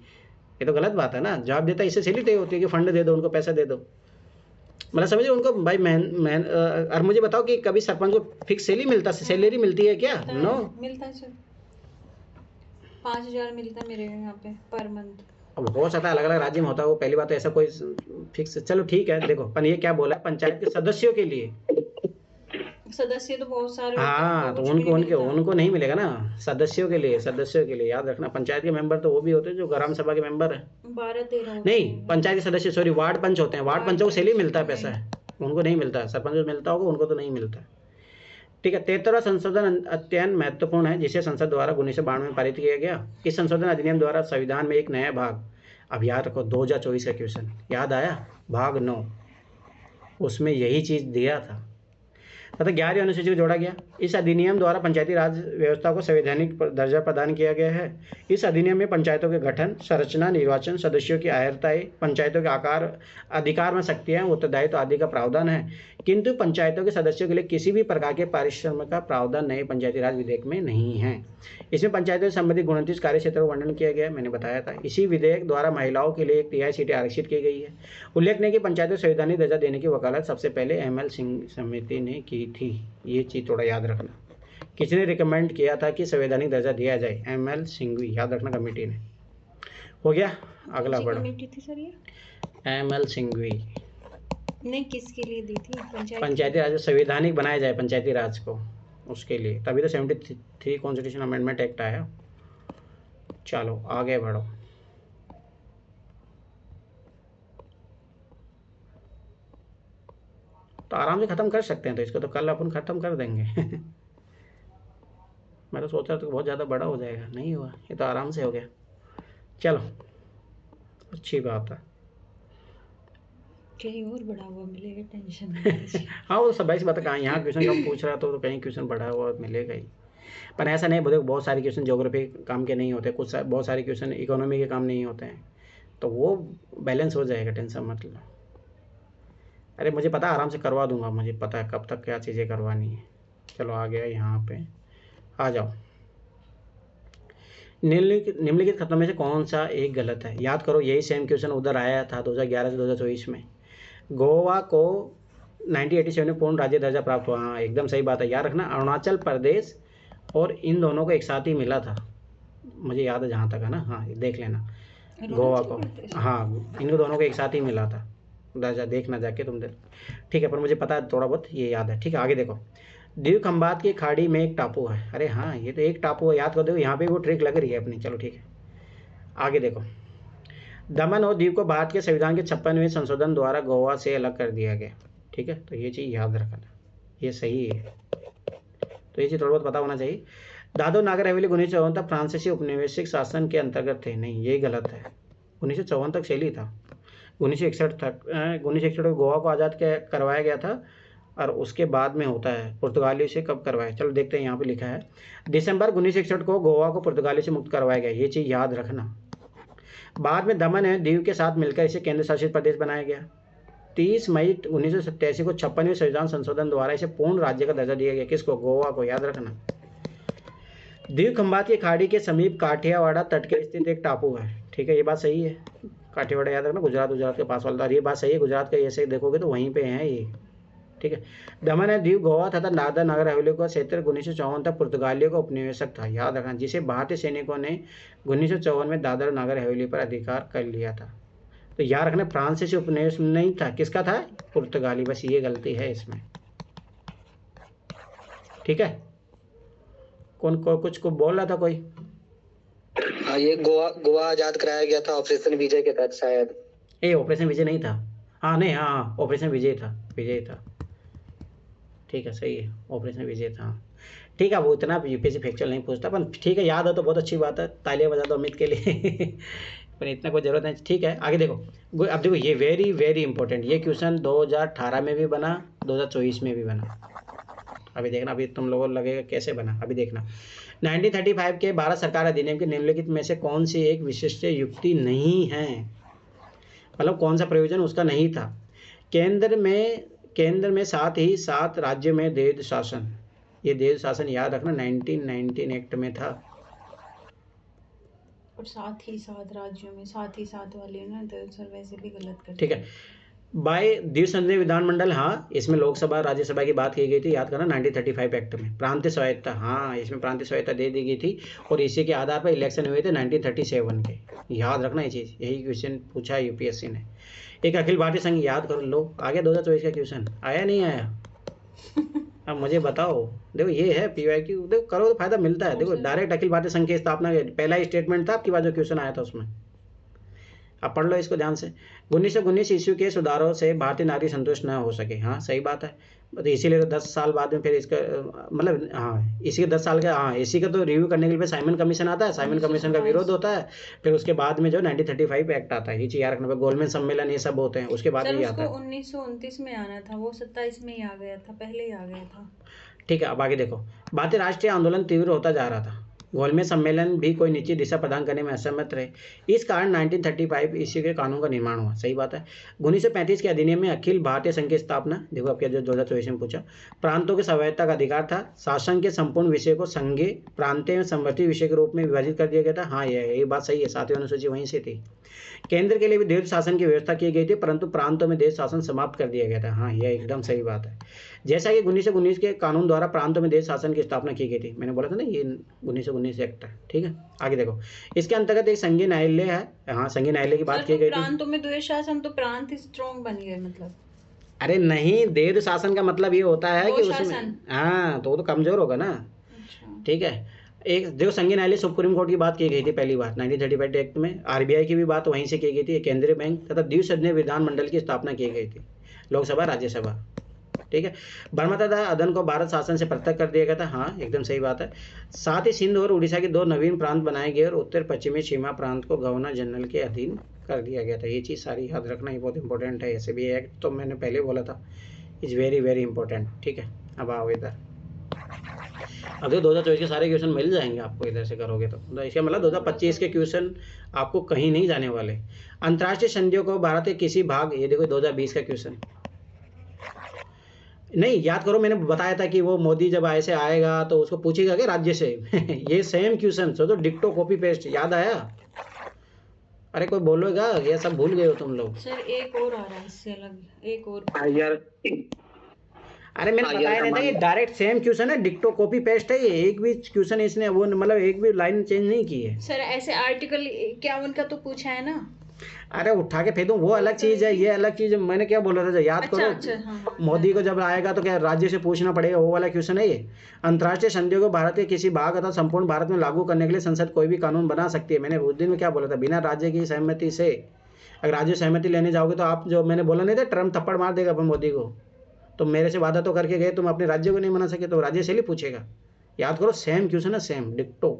ये तो गलत बात है ना। जवाबदेता इससे सैलरी तय होती है कि फंड दे दो उनको, पैसा दे दो, मतलब समझिए उनको भाई। और मुझे बताओ कि कभी सरपंच को फिक्स सैलरी मिलती है क्या? नो, मिलता है सर, 5,000 मिलता है मेरे यहाँ पे पर मंथ। अब हो सकता है अलग अलग राज्य में होता है वो, पहली बात तो ऐसा कोई फिक्स। चलो ठीक है, देखो पर ये क्या बोला है, पंचायत के सदस्यों के लिए। सदस्य तो बहुत सारे हाँ तो उनको नहीं मिलेगा ना, सदस्यों के लिए याद रखना। पंचायत के मेंबर तो वो भी होते हैं जो ग्राम सभा के मेंबर है, 12-13 नहीं पंचायत के सदस्य, सॉरी वार्ड पंच होते हैं। वार्ड पंचों को सैलरी मिलता है, पैसा है, उनको नहीं मिलता है। सरपंच को मिलता होगा, उनको तो नहीं मिलता। ठीक है, 73वां संशोधन अत्यंत महत्वपूर्ण है जिसे संसद द्वारा 1992 में पारित किया गया। इस संशोधन अधिनियम द्वारा संविधान में एक नया भाग, अब याद रखो 2024 का क्वेश्चन याद आया, भाग 9, उसमें यही चीज़ दिया था, तथा 11वीं अनुसूची को जोड़ा गया। इस अधिनियम द्वारा पंचायती राज व्यवस्था को संवैधानिक दर्जा प्रदान किया गया है। इस अधिनियम में पंचायतों के गठन, संरचना, निर्वाचन, सदस्यों की अहर्ताएं, पंचायतों के आकार, अधिकार में शक्तियां, उत्तरदायित्व आदि का प्रावधान है, किंतु पंचायतों के सदस्यों के लिए किसी भी प्रकार के पारिश्रमिक का प्रावधान नए पंचायती राज विधेयक में नहीं है। इसमें पंचायतों से संबंधित 29 कार्य क्षेत्रों का वर्णन किया गया, मैंने बताया था। इसी विधेयक द्वारा महिलाओं के लिए 1/3 सीटें आरक्षित की गई है। उल्लेखनीय कि पंचायतों को संवैधानिक दर्जा देने की वकालत सबसे पहले ML सिंह समिति ने की थी, ये चीज़ थोड़ा याद रखना। किसने रिकमेंड किया था कि संवैधानिक दर्जा दिया जाए? ML सिंघवी, याद रखना, कमेटी ने। हो गया, अगला बढ़ो। कमेटी थी सर ये? ML सिंघवी नहीं, किसके लिए दी थी? पंचायती राज संवैधानिक बनाया जाए पंचायती राज को, उसके लिए, तभी तो 73 कॉन्स्टिट्यूशन अमेंडमेंट एक्ट आया। चलो आगे बढ़ो। तो आराम से ख़त्म कर सकते हैं, तो इसको तो कल अपन ख़त्म कर देंगे। मैं तो सोच रहा था बहुत ज़्यादा बड़ा हो जाएगा, नहीं हुआ, ये तो आराम से हो गया। चलो अच्छी बात है। कहीं और बड़ा हुआ मिलेगा, टेंशन नहीं। हाँ वो सब 22 बात कहाँ, यहाँ क्वेश्चन कम पूछ रहा तो कहीं क्वेश्चन बढ़ा हुआ मिलेगा ही। पर ऐसा नहीं, बहुत सारे क्वेश्चन ज्योग्राफी काम के नहीं होते, बहुत सारे क्वेश्चन इकोनॉमी के काम नहीं होते हैं, तो वो बैलेंस हो जाएगा, टेंशन मत लो। अरे मुझे पता, आराम से करवा दूंगा, मुझे पता है कब तक क्या चीज़ें करवानी है। चलो आ गया, यहाँ पे आ जाओ। निम्नलिखित खतों में से कौन सा एक गलत है? याद करो, यही सेम क्वेश्चन उधर आया था 2011 से 2024 में। गोवा को 1987 में पूर्ण राज्य दर्जा प्राप्त हुआ। हाँ एकदम सही बात है, याद रखना। अरुणाचल प्रदेश और इन दोनों को एक साथ ही मिला था, मुझे याद है जहाँ तक है ना। हाँ देख लेना, गोवा को, हाँ इन दोनों को एक साथ ही मिला था दर्जा, देखना जाके तुम देख। ठीक है, पर मुझे पता है थोड़ा बहुत, ये याद है। ठीक है, आगे देखो। दीव खंबात की खाड़ी में एक टापू है। अरे हाँ ये तो एक टापू है, याद कर दो, यहाँ पे वो ट्रिक लग रही है अपनी। चलो ठीक है, आगे देखो। दमन और दीव को भारत के संविधान के 56वें संशोधन द्वारा गोवा से अलग कर दिया गया। ठीक है, तो ये चीज़ याद रखना, ये सही है, तो ये चीज़ थोड़ा बहुत पता होना चाहिए। दादर नागर हवेली 1954 तक फ्रांसीसी उपनिवेशिक शासन के अंतर्गत थे। नहीं, ये गलत है, 1954 तक शैली था, 1961 तक। 1961 को गोवा को आज़ाद करवाया गया था, और उसके बाद में होता है पुर्तगाली से कब करवाया। चलो देखते हैं, यहाँ पे लिखा है दिसंबर 1961 को गोवा को पुर्तगाली से मुक्त करवाया गया, ये चीज़ याद रखना। बाद में दमन है दीव के साथ मिलकर इसे केंद्र शासित प्रदेश बनाया गया। 30 मई 1987 को 56वें संविधान संशोधन द्वारा इसे पूर्ण राज्य का दर्जा दिया गया। किसको? गोवा को, याद रखना। दीव खंबात की खाड़ी के समीप काठियावाड़ा तट के स्थित एक टापू है। ठीक है, ये बात सही है, काठियावाड़ा याद रखना, गुजरात के पास वाला। और ये बात सही है, गुजरात का ऐसे देखोगे तो वहीं पे है ये। ठीक है, दमन है दीव, गोवा तथा दादर नगर हवेली का क्षेत्र 1954 तक पुर्तगालियों का उपनिवेशक था, याद रखना, जिसे भारतीय सैनिकों ने 1954 में दादर नगर हवेली पर अधिकार कर लिया था। तो याद रखना, फ्रांसीसी उपनिवेश नहीं था, किसका था? पुर्तगाली। बस ये गलती है इसमें। ठीक है। कुछ को बोल रहा था कोई? हाँ, ये गोवा आजाद कराया गया था ऑपरेशन विजय के तहत शायद। ऑपरेशन विजय नहीं था। हाँ नहीं, हाँ ऑपरेशन विजय था, ठीक है, सही है, ऑपरेशन विजय था। ठीक है, वो इतना यूपीएससी फैक्चुअल नहीं पूछता, पर ठीक है, याद हो तो बहुत अच्छी बात है, तालियां बजा दो अमित के लिए। पर इतना कोई ज़रूरत नहीं। ठीक है, आगे देखो। अब देखो, ये वेरी वेरी इंपॉर्टेंट, ये क्वेश्चन 2018 में भी बना, 2024 में भी बना। अभी देखना, अभी तुम लोगों को लगेगा कैसे बना, अभी देखना। 1935 के भारत सरकार अधिनियम के निम्नलिखित में से कौन सी एक विशिष्ट युक्ति नहीं है, मतलब कौन सा प्रयोजन उसका नहीं था? केंद्र में साथ ही साथ राज्य में द्वैध शासन, ये द्वैध शासन याद रखना 1919 एक्ट में था। और साथ ही साथ राज्यों में साथ ही साथ वाले ना, तो सर वैसे भी गलत कर। ठीक है, बाय द्विसदनीय विधानमंडल, हाँ इसमें लोकसभा राज्यसभा की बात की गई थी, याद करना 1935 एक्ट में। प्रांतीय स्वायत्ता, हाँ इसमें प्रांतीय स्वायत्ता दे दी गई थी, और इसी के आधार पर इलेक्शन हुए थे 1937 के, याद रखना ये चीज़, यही क्वेश्चन पूछा है यूपीएससी ने। एक अखिल भारतीय संघ, याद कर लो, आगे 2024 का क्वेश्चन आया नहीं आया? अब मुझे बताओ, देखो ये है पीवाईक्यू, देखो करो तो फायदा मिलता है। देखो डायरेक्ट अखिल भारतीय संघ की स्थापना, पहला स्टेटमेंट था आपकी बात, जो क्वेश्चन आया था उसमें, अब पढ़ लो इसको ध्यान से। 1919 ईस्वी के सुधारों से भारतीय नागरिक संतुष्ट न हो सके, हाँ सही बात है, तो इसीलिए तो 10 साल बाद में फिर इसका मतलब, हाँ इसी के 10 साल का, हाँ इसी का तो रिव्यू करने के लिए साइमन कमीशन आता है, साइमन कमीशन का विरोध होता है, फिर उसके बाद में जो 1935 एक्ट आता है, ये चीज याद रखना। गोलमेन सम्मेलन ये सब होते हैं, उसके बाद में आता है। 1929 में आना था, वो 27 में ही आ गया था, पहले ही आ गया था। ठीक है, अब आगे देखो। भारतीय राष्ट्रीय आंदोलन तीव्र होता जा रहा था, गोलमेज सम्मेलन भी कोई निश्चित दिशा प्रदान करने में असमर्थ रहे, इस कारण 1935 ईस्वी के कानून का निर्माण हुआ, सही बात है। 1935 के अधिनियम में अखिल भारतीय संघ की स्थापना, देखो आपके जो 2024 में पूछा, प्रांतों के स्वायत्ता का अधिकार था, शासन के संपूर्ण विषय को संघीय प्रांतीय संवर्ती विषय के रूप में विभाजित कर दिया गया था, हाँ ये बात सही है, 7वीं अनुसूची वहीं से थी। केंद्र के लिए भी द्वैध शासन की व्यवस्था की गई थी, परंतु प्रांतों में द्वैध शासन समाप्त कर दिया गया था, हाँ यह एकदम सही बात है। जैसा कि 1919 के कानून द्वारा प्रांतों में द्वैध शासन की स्थापना की गई थी, मैंने बोला था ना ये 1919 एक्ट है, ठीक है। आगे देखो, इसके अंतर्गत एक संघीय न्यायालय है, हाँ संघीय न्यायालय की बात की गई थी। प्रांतों में द्वैध शासन, तो प्रांत स्ट्रॉन्ग बन गए मतलब? अरे नहीं, द्वैध शासन का मतलब ये होता है कि उसमें, हाँ तो वो तो कमजोर होगा ना, ठीक है। एक देखो, संघीय न्यायालय सुप्रीम कोर्ट की बात की गई थी पहली बार 1935 एक्ट में, आरबीआई की भी बात वहीं से की गई थी, केंद्रीय बैंक तथा द्विसदनीय विधानमंडल की स्थापना की गई थी, लोकसभा राज्यसभा, ठीक है। बर्मा तथा अदन को भारत शासन से पृथक कर दिया गया था, हाँ एकदम सही बात है। साथ ही सिंध और उड़ीसा के 2 नवीन प्रांत बनाए गए और उत्तर पश्चिमी सीमा प्रांत को गवर्नर जनरल के अधीन कर दिया गया था। ये चीज़ सारी याद रखना, ये बहुत इंपॉर्टेंट है। ऐसे भी एक्ट तो मैंने पहले बोला था, इज़ वेरी वेरी इंपॉर्टेंट, ठीक है। अब आओ इधर, अब तो 2024 के सारे क्वेश्चन मिल जाएंगे आपको, इधर से करोगे तो इसका मतलब 2025 के क्वेश्चन आपको कहीं नहीं जाने वाले। अंतर्राष्ट्रीय संधियों को भारत के किसी भाग, ये देखो 2020 का क्वेश्चन नहीं, याद करो मैंने बताया था कि वो मोदी जब ऐसे आएगा तो उसको पूछेगा क्या राज्य से। ये सेम क्वेश्चन तो डिक्टो कॉपी पेस्ट, याद आया? अरे कोई बोलोगा, ये सब भूल गए हो तुम लोग? सर एक और आ रहा है इससे अलग, एक और यार, अरे मैंने बताया नहीं था, ये डायरेक्ट सेम क्वेश्चन है, डिक्टो कॉपी पेस्ट है ये, एक भी क्वेश्चन इसने वो मतलब एक भी लाइन चेंज नहीं की है। सर ऐसे आर्टिकल 51 का तो पूछा है ना। अरे उठा के फेंकूं, वो अलग चीज है, ये अलग चीज है। मैंने क्या बोला था, याद करो। हाँ। मोदी को जब आएगा तो क्या राज्य से पूछना पड़ेगा, वो वाला क्वेश्चन है ये। अंतर्राष्ट्रीय संधियों को भारत के किसी भाग अथवा संपूर्ण भारत में लागू करने के लिए संसद कोई भी कानून बना सकती है। मैंने उस दिन में क्या बोला था, बिना राज्य की सहमति से। अगर राज्य सहमति लेने जाओगे तो आप जो मैंने बोला नहीं था, ट्रम्प थप्पड़ मार देगा अपन मोदी को। तो मेरे से वादा तो करके गए, तुम अपने राज्य को नहीं मना सके तो राज्य से ही पूछेगा। याद करो, सेम क्वेश्चन है, सेम डिक्टो।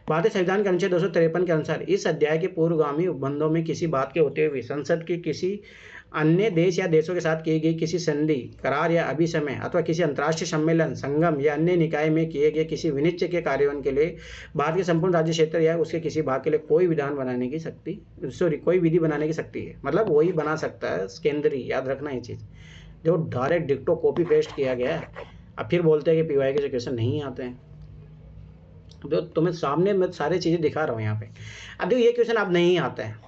भारतीय संविधान के अनुच्छेद 253 के अनुसार इस अध्याय के पूर्वगामी उपबंधों में किसी बात के होते हुए संसद की किसी अन्य देश या देशों के साथ की गई किसी संधि, करार या अभिसमय अथवा किसी अंतर्राष्ट्रीय सम्मेलन, संगम या अन्य निकाय में किए गए किसी विनिश्चय के कार्यान्वयन के लिए भारत के संपूर्ण राज्य क्षेत्र या उसके किसी भाग के लिए कोई विधान बनाने की शक्ति, कोई विधि बनाने की शक्ति है। मतलब वही बना सकता है केंद्रीय, याद रखना ये चीज़। जो डायरेक्ट डिक्टो कॉपी पेस्ट किया गया है। अब फिर बोलते हैं कि पीवाई के क्वेश्चन नहीं आते हैं। जो तुम्हें सामने मैं सारी चीज़ें दिखा रहा हूँ यहाँ पे। अब देखो, ये क्वेश्चन अब नहीं आते हैं,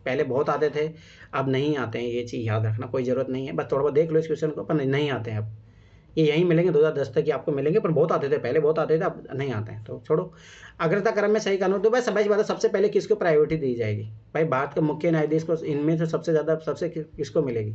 पहले बहुत आते थे, अब नहीं आते हैं। ये चीज़ याद रखना, कोई ज़रूरत नहीं है, बस थोड़ा बहुत देख लो इस क्वेश्चन को, पर नहीं आते हैं अब। ये यहीं मिलेंगे 2010 तक ही आपको मिलेंगे, पर बहुत आते थे पहले, बहुत आते थे, अब नहीं आते हैं। तो छोड़ो। अग्रता क्रम में सही कानून, तो भाई समझ बात है, सबसे पहले किसको प्रायोरिटी दी जाएगी? भाई भारत के मुख्य न्यायाधीश को, इनमें से सबसे ज़्यादा सबसे किसको मिलेगी?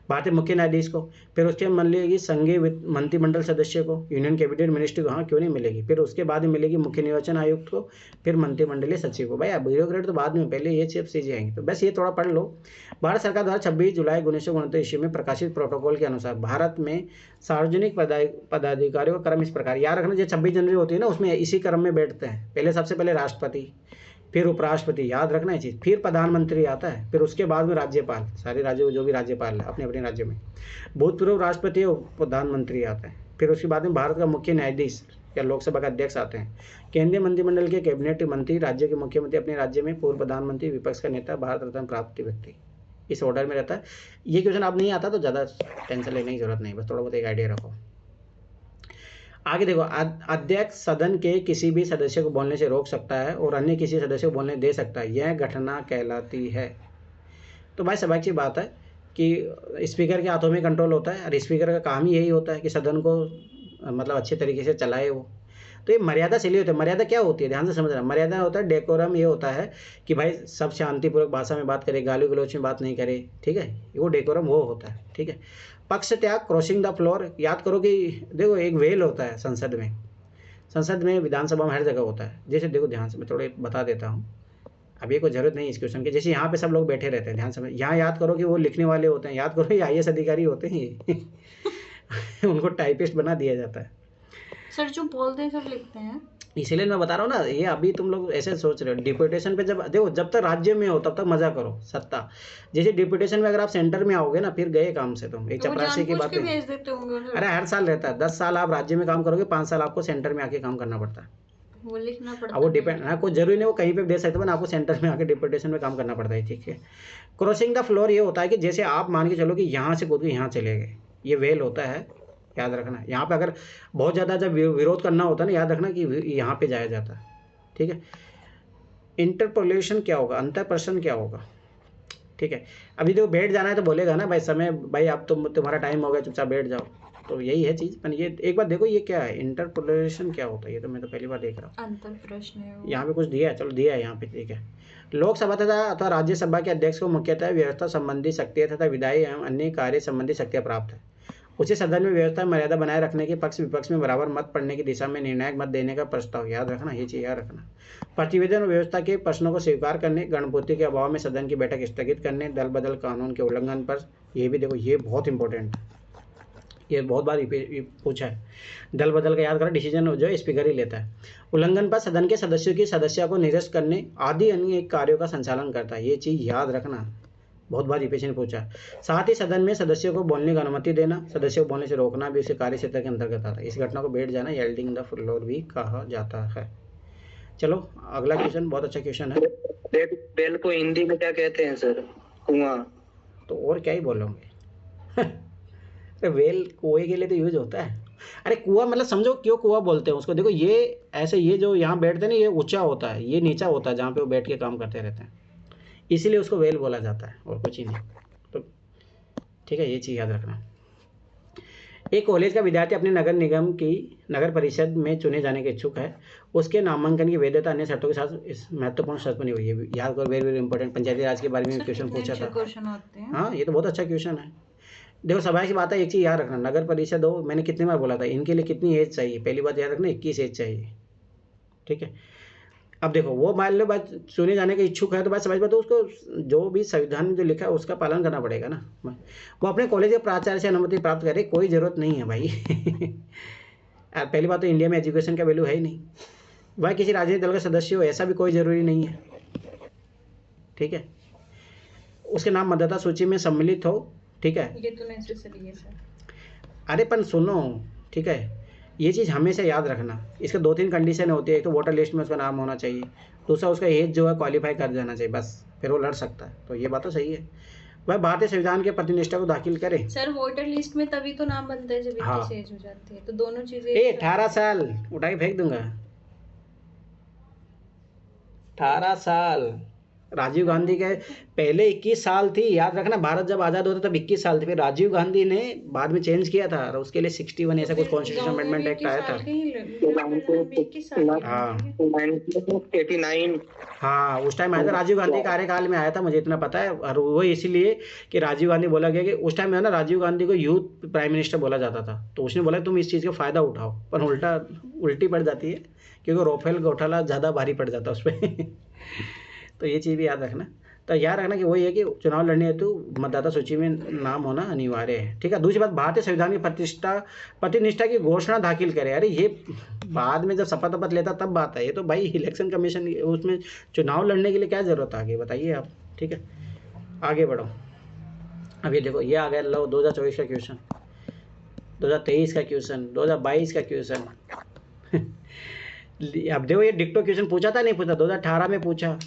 भारतीय मुख्य न्यायाधीश को, फिर उसके मिलेगी संघीय मंत्रिमंडल सदस्य को, यूनियन कैबिनेट मिनिस्टर को, हाँ क्यों नहीं मिलेगी, फिर उसके बाद में मिलेगी मुख्य निर्वाचन आयुक्त को, फिर मंत्रिमंडलीय सचिव को। भाई अब ब्यूरोक्रेट तो बाद में, पहले ये सब चीज़ें आएंगी। तो बस ये थोड़ा पढ़ लो। भारत सरकार द्वारा 26 जुलाई 1929 ईस्वी में प्रकाशित प्रोटोकॉल के अनुसार भारत में सार्वजनिक पदाधिकारियों का क्रम इस प्रकार, याद रखना, जो 26 जनवरी होती है ना उसमें इसी क्रम में बैठते हैं। पहले सबसे पहले राष्ट्रपति, फिर उपराष्ट्रपति, याद रखना ये चीज़, फिर प्रधानमंत्री आता है, फिर उसके बाद में राज्यपाल, सारे राज्यों जो भी राज्यपाल है अपने अपने राज्यों में, भूतपूर्व राष्ट्रपति और प्रधानमंत्री आता है, फिर उसके बाद में भारत का मुख्य न्यायाधीश या लोकसभा का अध्यक्ष आते हैं, केंद्रीय मंत्रिमंडल के कैबिनेट मंत्री, राज्य के मुख्यमंत्री अपने राज्य में, पूर्व प्रधानमंत्री, विपक्ष का नेता, भारत रत्न प्राप्त व्यक्ति, इस ऑर्डर में रहता है। ये क्वेश्चन आप नहीं आता तो ज़्यादा टेंशन लेने की जरूरत नहीं, बस थोड़ा बहुत एक आइडिया रखो। आगे देखो, अध्यक्ष सदन के किसी भी सदस्य को बोलने से रोक सकता है और अन्य किसी सदस्य को बोलने दे सकता है, यह घटना कहलाती है। तो भाई स्वाभाविक सी बात है कि स्पीकर के हाथों में कंट्रोल होता है और स्पीकर का काम ही यही होता है कि सदन को मतलब अच्छे तरीके से चलाए वो। तो ये मर्यादा से लिए होते हैं। मर्यादा क्या होती है, ध्यान से समझना। मर्यादा होता है डेकोरम, ये होता है कि भाई सब शांतिपूर्वक भाषा में बात करे, गाली गलौच में बात नहीं करे, ठीक है, वो डेकोरम वो होता है, ठीक है। पक्ष त्याग, क्रॉसिंग द फ्लोर, याद करो कि देखो एक वेल होता है संसद में, संसद में, विधानसभा में हर जगह होता है। जैसे देखो ध्यान से मैं थोड़े बता देता हूँ, अभी कोई जरूरत नहीं इस क्वेश्चन की। जैसे यहाँ पे सब लोग बैठे रहते हैं, ध्यान से यहाँ याद करो कि वो लिखने वाले होते हैं, याद करो ये IAS अधिकारी होते हैं उनको टाइपिस्ट बना दिया जाता है। सर जो बोलते हैं सब लिखते हैं, इसीलिए मैं बता रहा हूँ ना, ये अभी तुम लोग ऐसे सोच रहे हो। डिप्यूटेशन पे जब देखो, जब तक राज्य में हो तब तक मजा करो सत्ता। जैसे डिप्यूटेशन में अगर आप सेंटर में आओगे ना, फिर गए काम से तुम। एक चपरासी की बात है, भेज देते होंगे। अरे हर साल रहता है, 10 साल आप राज्य में काम करोगे, 5 साल आपको सेंटर में आके काम करना पड़ता है। वो लिखना पड़ता है, वो डिपेंड है, कोई जरूरी नहीं वो कहीं पे दे सकते हो ना, आपको सेंटर में आके डिप्यूटेशन में काम करना पड़ता है, ठीक है। क्रॉसिंग द फ्लोर ये होता है कि जैसे आप मान के चलो कि यहाँ से कूद के यहाँ चले गए, ये वेल होता है, याद रखना। यहाँ पे अगर बहुत ज़्यादा जब विरोध करना होता है ना, याद रखना कि यहाँ पे जाया जाता है, ठीक है। इंटरपोलेशन क्या होगा, अंतरप्रशन क्या होगा, ठीक है। अभी देखो बैठ जाना है तो बोलेगा ना भाई समय, भाई अब तुम्हारा टाइम हो गया, चुपचाप बैठ जाओ। तो यही है चीज़। पर ये एक बार देखो ये क्या है, इंटरपोलेशन क्या होता है, ये तो मैं तो पहली बार देख रहा हूँ। अंतरप्रश्न है वो। यहाँ पे कुछ दिया है, चलो दिया है यहाँ पे, ठीक है। लोकसभा तथा अथवा राज्यसभा के अध्यक्ष को मुख्यतः व्यवस्था संबंधी शक्तियाँ तथा विधायी एवं अन्य कार्य संबंधी शक्तियाँ प्राप्त है। उसी सदन में व्यवस्था मर्यादा बनाए रखने के, पक्ष विपक्ष में बराबर मत पड़ने की दिशा में निर्णायक मत देने का प्रस्ताव, याद रखना ये चीज़ याद रखना। प्रतिवेदन व्यवस्था के प्रश्नों को स्वीकार करने, गणपूर्ति के अभाव में सदन की बैठक स्थगित करने, दल बदल कानून के उल्लंघन पर, ये भी देखो ये बहुत इंपॉर्टेंट है, ये बहुत बार पूछा है। दल बदल का याद करो, डिसीजन जो है स्पीकर ही लेता है। उल्लंघन पर सदन के सदस्यों की सदस्या को निरस्त करने आदि अन्य कार्यों का संचालन करता है, ये चीज़ याद रखना, बहुत बार रिपेशन ने पूछा। साथ ही सदन में सदस्यों को बोलने की अनुमति देना, सदस्यों को बोलने से रोकना भी उसके कार्य क्षेत्र के अंतर्गत आता है। इस घटना को बैठ जाना, येल्डिंग द फ्लोर भी कहा जाता है। चलो अगला क्वेश्चन, बहुत अच्छा क्वेश्चन है। बेल को हिंदी में क्या कहते हैं सर? कुआं। तो और क्या ही बोलोगे वेल कुएं के लिए तो यूज होता है। अरे कुआं मतलब समझो क्यों कुआं बोलते हैं उसको। देखो ये ऐसे, ये जो यहाँ बैठते हैं ना, ये ऊंचा होता है, ये नीचा होता है, जहाँ पे वो बैठ के काम करते रहते हैं, इसीलिए उसको वेल बोला जाता है और कुछ ही नहीं। तो ठीक है, ये चीज़ याद रखना। एक कॉलेज का विद्यार्थी अपने नगर निगम की नगर परिषद में चुने जाने के इच्छुक है। उसके नामांकन की वैधता अन्य शर्तों के साथ इस महत्वपूर्ण शर्त बनी हुई है, याद करो, वेरी वेरी इंपॉर्टेंट। पंचायती राज के बारे में क्वेश्चन पूछा था। हाँ, ये तो बहुत अच्छा क्वेश्चन है। देखो सभा की बात है, एक चीज़ याद रखना, नगर परिषद हो, मैंने कितनी बार बोला था, इनके लिए कितनी एज चाहिए, पहली बात याद रखना, 21 एज चाहिए, ठीक है। अब देखो वो मान लो बात चुने जाने के इच्छुक है, तो बात समझ पाते, उसको जो भी संविधान में जो लिखा है उसका पालन करना पड़ेगा ना। वो अपने कॉलेज के प्राचार्य से अनुमति प्राप्त करे, कोई ज़रूरत नहीं है भाई पहली बात तो इंडिया में एजुकेशन का वैल्यू है ही नहीं। वह किसी राजनीतिक दल का सदस्य हो, ऐसा भी कोई ज़रूरी नहीं है, ठीक है। उसके नाम मतदाता सूची में सम्मिलित हो, ठीक है। ये तो नेसेसरी है सर। अरे पर सुनो, ठीक है, ये चीज़ हमेशा याद रखना। इसके 2-3 कंडीशन होती है, एक तो वोटर लिस्ट में उसका नाम होना चाहिए, दूसरा उसका एज जो है क्वालिफाई कर जाना चाहिए, बस फिर वो लड़ सकता है। तो ये बात तो सही है। वह भारतीय संविधान के प्रतिनिष्ठा को दाखिल करे। सर वोटर लिस्ट में तभी तो नाम बनता है जब 21 एज हो जाती है, तो दोनों चीजें। 18 साल उठा के फेंक दूंगा, 18 साल राजीव गांधी के पहले 21 साल थी, याद रखना। भारत जब आज़ाद होता तब 21 साल थी, फिर राजीव गांधी ने बाद में चेंज किया था और उसके लिए 61 ऐसा कुछ कॉन्स्टिट्यूशन अमेंडमेंट एक्ट आया था। हाँ 1989 हाँ, उस टाइम आया था, राजीव गांधी कार्यकाल में आया था, मुझे इतना पता है। और वो इसीलिए कि राजीव गांधी बोला गया कि उस टाइम में ना राजीव गांधी को यूथ प्राइम मिनिस्टर बोला जाता था, तो उसने बोला तुम इस चीज़ का फ़ायदा उठाओ, पर उल्टी पड़ जाती है क्योंकि राफेल घोटाला ज़्यादा भारी पड़ जाता है उस पर तो ये चीज़ भी याद रखना। तो याद रखना कि वही है कि चुनाव लड़ने हेतु मतदाता सूची में नाम होना अनिवार्य है, ठीक है। दूसरी बात, भारतीय संविधान की प्रतिनिष्ठा की घोषणा दाखिल करे। अरे ये बाद में जब शपथ वपथ लेता तब बात है, ये तो भाई इलेक्शन कमीशन, उसमें चुनाव लड़ने के लिए क्या ज़रूरत है, आगे बताइए आप, ठीक है। आगे बढ़ो। अब ये देखो, ये आ गया लो 2024 का क्वेश्चन, 2023 का क्वेश्चन, 2022 का क्वेश्चन अब देखो, ये डिक्टो क्वेश्चन पूछा था नहीं पूछा, 2018 में पूछा,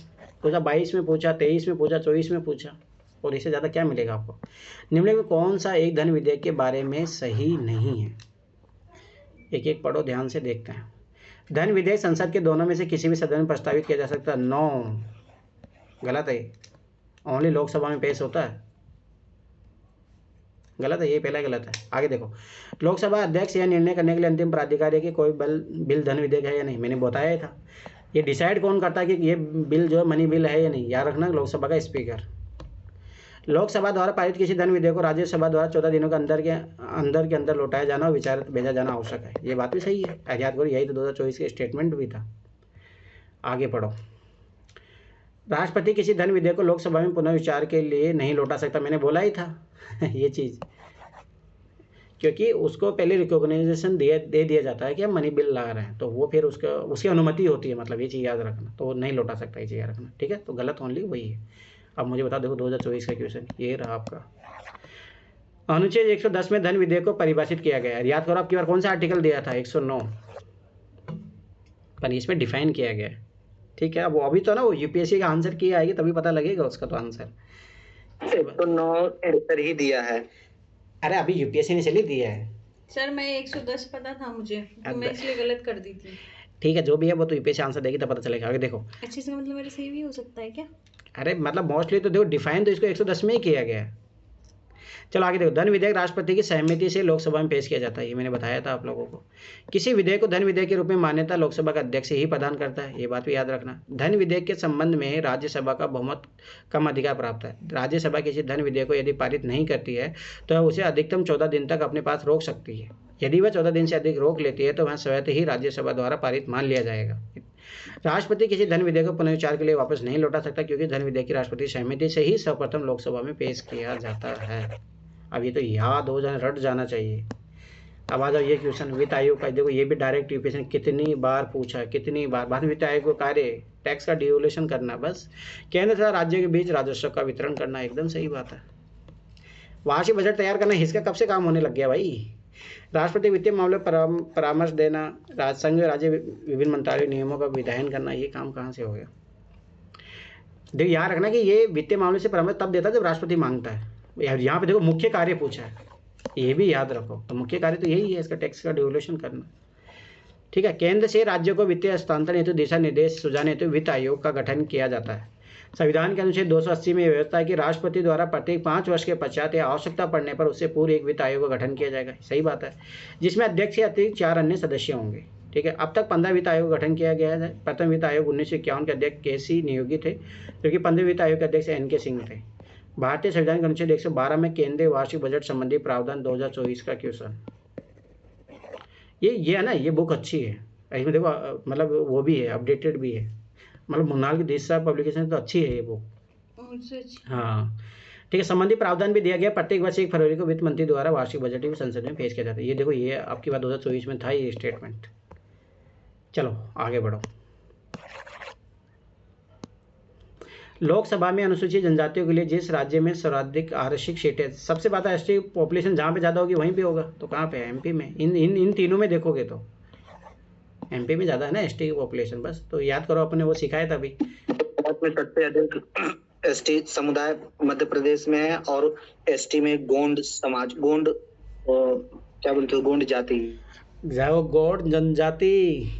2022 में पूछा, 23 में पूछा, 24 में पूछा, और इससे ज़्यादा क्या मिलेगा आपको। निम्नलिखित में कौन सा एक धन विधेयक के बारे में सही नहीं है। एक एक पढ़ो, ध्यान से देखते हैं। धन विधेयक संसद के दोनों में से किसी भी सदन में प्रस्तावित किया जा सकता है। नो, गलत है, ओनली लोकसभा में पेश होता है, गलत है, ये पहला गलत है। आगे देखो, लोकसभा अध्यक्ष यह निर्णय करने के लिए अंतिम प्राधिकार है कि कोई बिल धन विधेयक है या नहीं। मैंने बताया ही था, ये डिसाइड कौन करता है कि ये बिल जो मनी बिल है या नहीं, याद रखना, लोकसभा का स्पीकर। लोकसभा द्वारा पारित किसी धन विधेयक को राज्यसभा द्वारा 14 दिनों के अंदर लौटाया जाना और विचार भेजा जाना आवश्यक है। ये बात भी सही है, याद करो, यही तो 2024 के स्टेटमेंट भी था। आगे पढ़ो। राष्ट्रपति किसी धन विधेयक को लोकसभा में पुनर्विचार के लिए नहीं लौटा सकता। मैंने बोला ही था ये चीज़, क्योंकि उसको पहले रिकॉग्नाइजेशन दे दिया जाता है कि हम मनी बिल ला रहे हैं, तो वो फिर उसकी अनुमति होती है, मतलब ये चीज़ याद रखना, तो वो नहीं लौटा सकता, ये चीज़ याद रखना, ठीक है। तो गलत ओनली वही है। अब मुझे बता, देखो 2024 का क्वेश्चन ये रहा आपका। अनुच्छेद 110 में धन विधेयक को परिभाषित किया गया है। याद करो, आपकी बार कौन सा आर्टिकल दिया था, 109, पर इसमें डिफाइन किया गया है, ठीक है। अब वो अभी तो ना वो यूपीएससी का आंसर किया आएगी तभी पता लगेगा उसका तो आंसर। 109 आंसर ही दिया है। अरे अभी यूपीएससी ने चली दिया है सर, मैं 110 पता था मुझे, तो मैं इसलिए गलत कर दी थी। ठीक है, जो भी है वो तो यूपीएससी आंसर देगी तब पता चलेगा। आगे देखो। अच्छे से, मतलब मेरा सही भी हो सकता है क्या? अरे मतलब मोस्टली तो देखो डिफाइन तो इसको 110 में ही किया गया है। चलो आगे देखो। धन विधेयक राष्ट्रपति की सहमति से लोकसभा में पेश किया जाता है, ये मैंने बताया था आप लोगों को। किसी विधेयक को धन विधेयक के रूप में मान्यता लोकसभा का अध्यक्ष ही प्रदान करता है, ये बात भी याद रखना। धन विधेयक के संबंध में राज्यसभा का बहुमत कम अधिकार प्राप्त है। राज्यसभा किसी धन विधेयक को यदि पारित नहीं करती है तो उसे अधिकतम 14 दिन तक अपने पास रोक सकती है। यदि वह 14 दिन से अधिक रोक लेती है तो वह स्वतः ही राज्यसभा द्वारा पारित मान लिया जाएगा। राष्ट्रपति किसी धन विधेयक को पुनर्विचार के लिए वापस नहीं लौटा सकता, क्योंकि धन विधेयक की राष्ट्रपति सहमति से ही सर्वप्रथम लोकसभा में पेश किया जाता है। अब ये तो याद हो जाना, रट जाना चाहिए। अब आ जाओ ये क्वेश्चन, वित्त आयोग का। देखो ये भी डायरेक्ट यूपीएससी ने कितनी बार पूछा है, कितनी बार। भारतीय वित्त आयोग का कार्य टैक्स का डिवोल्यूशन करना, बस केंद्र तथा राज्य के बीच राजस्व का वितरण करना, एकदम सही बात है। वार्षिक बजट तैयार करना, इसका कब से काम होने लग गया भाई। राष्ट्रपति वित्तीय मामले परामर्श देना, संघ राज्य विभिन्न मंत्रालय नियमों का विधायन करना, ये काम कहाँ से हो गया। देखो याद रखना कि ये वित्तीय मामले से परामर्श तब देता है जब राष्ट्रपति मांगता है। यहाँ पे देखो मुख्य कार्य पूछा है, ये भी याद रखो। तो मुख्य कार्य तो यही है, इसका टैक्स का डिवोल्यूशन करना, ठीक है। केंद्र से राज्यों को वित्तीय हस्तांतरण हेतु दिशा निर्देश सुझाने हेतु वित्त आयोग का गठन किया जाता है। संविधान के अनुच्छेद 280 में व्यवस्था है कि राष्ट्रपति द्वारा प्रत्येक 5 वर्ष के पश्चात या आवश्यकता पड़ने पर उससे पूर्व एक वित्त आयोग का गठन किया जाएगा, सही बात है, जिसमें अध्यक्ष या अतिरिक्त 4 अन्य सदस्य होंगे, ठीक है। अब तक 15 वित्त आयोग का गठन किया गया है। प्रथम वित्त आयोग 1951 के अध्यक्ष के.सी. नियोगी थे, जबकि 15वें वित्त आयोग के अध्यक्ष N.K. सिंह थे। भारतीय संविधान के अनुच्छेद 112 में केंद्रीय वार्षिक बजट संबंधी प्रावधान 2024 का क्वेश्चन, ये है ना, ये बुक अच्छी है। इसमें देखो मतलब वो भी है, अपडेटेड भी है, मतलब मुन्नाल की देश साहब पब्लिकेशन तो अच्छी है ये बुक। हाँ ठीक है। संबंधी प्रावधान भी दिया गया। प्रत्येक वर्ष 1 फरवरी को वित्त मंत्री द्वारा वार्षिक बजट भी संसद में पेश किया जाता है। ये देखो, ये आपकी बात 2024 में था ये स्टेटमेंट। चलो आगे बढ़ो। लोकसभा में अनुसूचित जनजातियों के लिए जिस राज्य में सर्वाधिक आरक्षित सीटें, सबसे ज़्यादा एसटी पॉपुलेशन जहाँ पे ज़्यादा होगी वहीं पे होगा, तो कहाँ पे है, एमपी में। इन तीनों में देखोगे तो एमपी में ज़्यादा है ना एसटी की पॉपुलेशन, बस तो याद करो, अपने वो सिखाया था अभी। सबसे अधिक एसटी समुदाय मध्य प्रदेश में है, और एसटी में गोंड समाज, गोंड क्या बोलते हो, गोंड जाति, गौड़ जनजाति,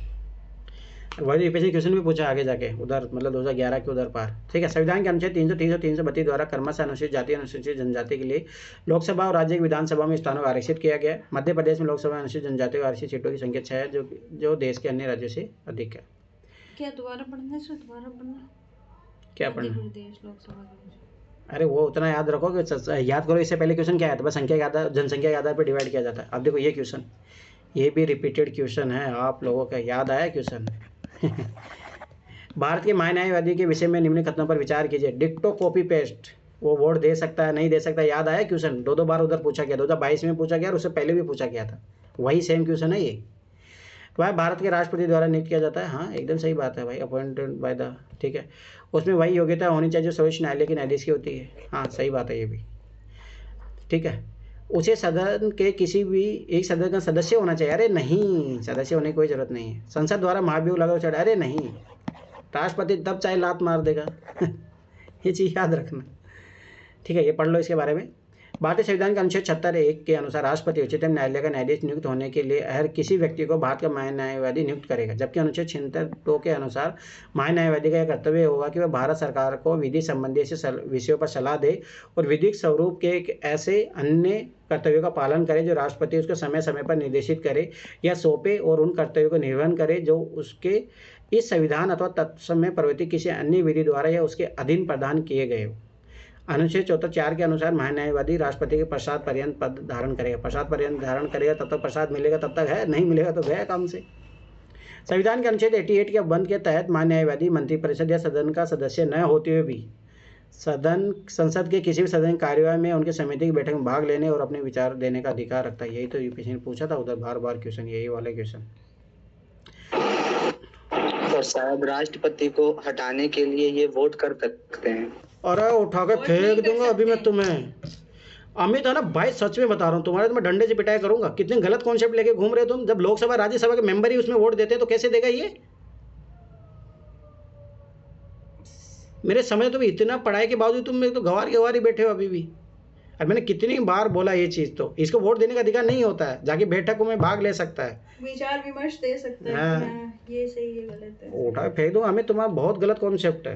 वही यूपीएससी क्वेश्चन भी पूछा आगे जाके उधर, मतलब 2011 के उधर पार। ठीक है, संविधान के अनुच्छेद 330 और 332 द्वारा क्रमशः अनुसूचित जाति अनुसूचित जनजाति के लिए लोकसभा और राज्य की विधानसभा में स्थानों को आरक्षित किया गया। मध्य प्रदेश में लोकसभा अनुसूचित जनजाति को आरक्षित सीटों की संख्या 6 है, जो देश के अन्य राज्यों से अधिक है। क्या दोबारा पढ़ना है? दोबारा पढ़ना क्या मध्य पढ़ना? प्रदेश लोकसभा का। अरे वो उतना याद रखो कि याद करो। इससे पहले क्वेश्चन क्या आया था? बस संख्या के आधार, जनसंख्या के आधार पर डिवाइड किया जाता है। अब देखो ये क्वेश्चन, ये भी रिपीटेड क्वेश्चन है, आप लोगों का याद आया क्वेश्चन? भारत के महान्यायवादी के विषय में निम्न कथनों पर विचार कीजिए। डिक्टो कॉपी पेस्ट, वो वोट दे सकता है नहीं दे सकता, याद आया क्वेश्चन? दो बार उधर पूछा गया, 2022 में पूछा गया और उससे पहले भी पूछा गया था। वही सेम क्वेश्चन है ये। वह भारत के राष्ट्रपति द्वारा नियुक्त किया जाता है। हाँ एकदम सही बात है भाई, अपॉइंटेड बाय द, ठीक है। उसमें वही योग्यता होनी चाहिए जो सर्वोच्च न्यायालय के न्यायाधीश की होती है। हाँ सही बात है ये भी, ठीक है। उसे सदन के किसी भी एक सदन का सदस्य होना चाहिए। अरे नहीं, सदस्य होने की कोई जरूरत नहीं है। संसद द्वारा महाभियोग लगा चढ़ा, अरे नहीं, राष्ट्रपति तब चाहे लात मार देगा। ये चीज़ याद रखना, ठीक है। ये पढ़ लो इसके बारे में। भारतीय संविधान के अनुच्छेद 76(1) के अनुसार राष्ट्रपति उच्चतम न्यायालय का न्यायाधीश नियुक्त होने के लिए हर किसी व्यक्ति को भारत का महान्यायवादी नियुक्त करेगा, जबकि अनुच्छेद 76(2) के अनुसार महान्यायवादी का यह कर्तव्य होगा कि वह भारत सरकार को विधि संबंधी ऐसे विषयों पर सलाह दे और विधिक स्वरूप के एक ऐसे अन्य कर्तव्यों का पालन करे जो राष्ट्रपति उसको समय समय पर निर्देशित करे या सौंपे, और उन कर्तव्यों को निर्वहन करे जो उसके इस संविधान अथवा तत्समय प्रवृत्ति किसी अन्य विधि द्वारा या उसके अधीन प्रदान किए गए हो। अनुच्छेद 74(4) के अनुसार महान्यायवादी राष्ट्रपति के प्रसाद पर्यंत पद धारण करेगा। प्रसाद पर्यंत धारण करेगा तब तक प्रसाद मिलेगा, तब तक है, नहीं मिलेगा तो गया काम से। संविधान के अनुच्छेद 88 के बंद के तहत महान्यायवादी मंत्रिपरिषद या सदन का सदस्य न होते हुए भी संसद के किसी भी सदन कार्यवाही में उनके समिति की बैठक में भाग लेने और अपने विचार देने का अधिकार रखता है। यही तो यूपीएससी ने पूछा था उधर बार बार क्वेश्चन, यही वाले क्वेश्चन। और शायद राष्ट्रपति को हटाने के लिए ये वोट कर सकते हैं। अरे उठा के फेंक दूंगा अभी मैं तुम्हें। अमित है ना भाई, सच में बता रहा हूँ, तुम्हारे तो मैं डंडे से पिटाई करूंगा। कितने गलत कॉन्सेप्ट लेके घूम रहे हो तुम। जब लोकसभा राज्यसभा के मेंबर ही उसमें वोट देते हैं तो कैसे देगा ये? मेरे समय तो भी इतना पढ़ाई के बावजूद तुम तो गवार ही बैठे हो अभी भी। अब मैंने कितनी बार बोला ये चीज़, तो इसको वोट देने का अधिकार नहीं होता है, जाके बैठकों में भाग ले सकता है, विचार विमर्श दे सकते हैं। हाँ। ये सही है गलत है। उठा फेंक दूंगा। हमें तुम्हारा बहुत गलत कॉन्सेप्ट है,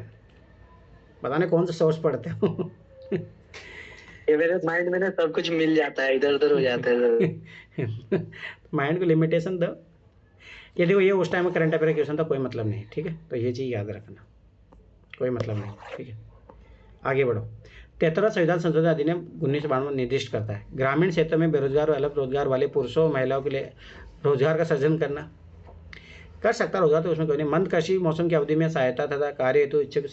पता नहीं कौन सा सोर्स पढ़ते हो। ये मेरे माइंड में ना सब कुछ मिल जाता है, इधर उधर हो जाता है। माइंड को लिमिटेशन दो। ये देखो, ये उस टाइम में करंट अफेयर क्वेश्चन था, कोई मतलब नहीं, ठीक है। तो ये चीज़ याद रखना, कोई मतलब नहीं, ठीक है। आगे बढ़ो। 73वां संविधान संशोधन अधिनियम 1992 निर्दिष्ट करता है ग्रामीण क्षेत्र में बेरोजगार और अल्प रोजगार वाले पुरुषों और महिलाओं के लिए रोजगार का सृजन करना। कर सकता रोजगार, तो उसमें कोई नहीं। मंद कृषि मौसम की अवधि में सहायता तथा कार्य हेतु इच्छुक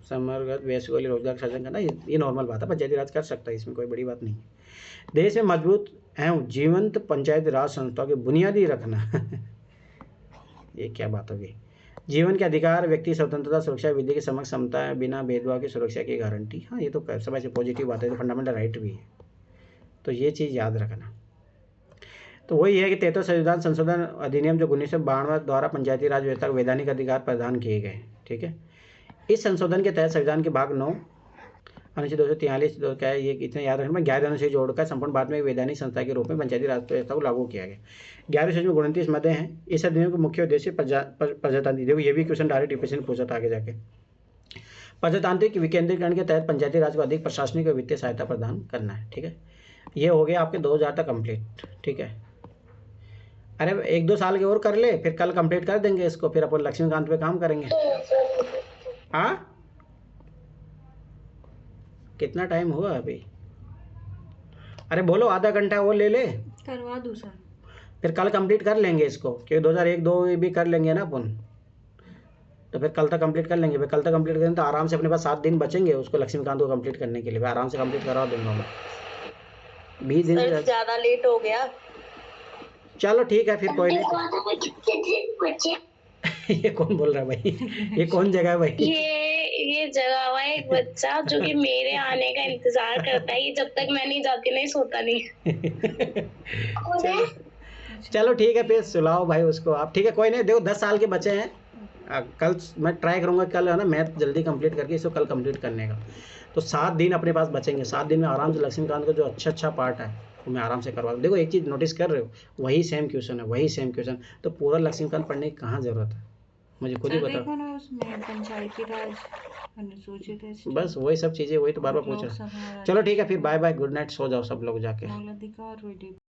समर्गत वयस्कों के लिए रोजगार का सृजन करना, ये नॉर्मल बात है, पंचायती राज कर सकता है, इसमें कोई बड़ी बात नहीं है। देश में मजबूत एवं जीवंत पंचायती राज संस्थाओं की बुनियादी रखना। ये क्या बात होगी? जीवन के अधिकार, व्यक्ति स्वतंत्रता, सुरक्षा, विधि की समक्ष समता, बिना भेदभाव की सुरक्षा की गारंटी। हाँ ये तो समझ से पॉजिटिव बात है, तो फंडामेंटल राइट भी है, तो ये चीज़ याद रखना। तो वही है कि 73वां संविधान संशोधन अधिनियम जो 1992 द्वारा पंचायती राज व्यवस्था को वैधानिक अधिकार प्रदान किए गए, ठीक है। इस संशोधन के तहत संविधान के भाग 9 अनुच्छेद 243 क्या है, ये इतना याद रखना, 11 अनुच्छेद जोड़कर संपूर्ण भारत में वैधानिक संस्था के रूप में पंचायती राज व्यवस्था को लागू किया गया। 11 अनुच्छेद में 29 मदें हैं। इस अधिनियम का मुख्य उद्देश्य प्रजातांत्रिक, देखो ये भी क्वेश्चन डायरेक्ट यूपीएससी ने पूछा था आगे जाके। प्रजातांत्रिक विकेंद्रीकरण के तहत पंचायती राज को अधिक प्रशासनिक और वित्तीय सहायता प्रदान करना है, ठीक है। ये हो गया आपके 2000 तक कंप्लीट, ठीक है। अरे 1-2 साल के और कर ले, फिर कल कंप्लीट कर देंगे इसको, फिर अपन लक्ष्मीकांत पे काम करेंगे। हाँ कितना टाइम हुआ अभी? अरे बोलो, आधा घंटा और ले ले, करवा दूँ सर। फिर कल कंप्लीट कर लेंगे इसको, क्योंकि 2001-2 भी कर लेंगे ना अपन, तो फिर कल तक कंप्लीट कर लेंगे। फिर कल तक कंप्लीट करेंगे तो आराम से अपने पास 7 दिन बचेंगे उसको लक्ष्मीकांत को कंप्लीट करने के लिए। मैं आराम से कंप्लीट करवा दूंगा मैं 20 दिन। ज्यादा लेट हो गया। चलो ठीक है फिर, कोई नहीं। ये कौन बोल रहा है भाई? ये कौन जगह है भाई? ये जगह हुआ है एक बच्चा जो कि मेरे आने का इंतजार करता है। ये जब तक मैं नहीं जाती नहीं सोता नहीं। चलो ठीक है, फिर सुलाओ भाई उसको आप, ठीक है। कोई नहीं, देखो 10 साल के बच्चे हैं। कल मैं ट्राई करूंगा, कल है ना मैथ जल्दी कंप्लीट करके इसको कल कंप्लीट करने का। तो 7 दिन अपने पास बचेंगे। 7 दिन में आराम से लक्ष्मीकांत का जो अच्छा पार्ट है वो मैं आराम से करवा दूँ। देखो एक चीज़ नोटिस कर रहे हो, वही सेम क्वेश्चन है, वही सेम क्वेश्चन, तो पूरा लक्ष्मीकांत पढ़ने की कहाँ ज़रूरत है? मुझे खुद ही सर बताओ। देखो ना उसमें पंचायती राज अनुसूचित है, बस वही सब चीज़ें, वही तो बार बार पूछ रहा हूँ। लोकसभा चलो ठीक है, फिर बाय बाय, गुड नाइट, सो जाओ सब लोग जाके। मौलिक अधिकार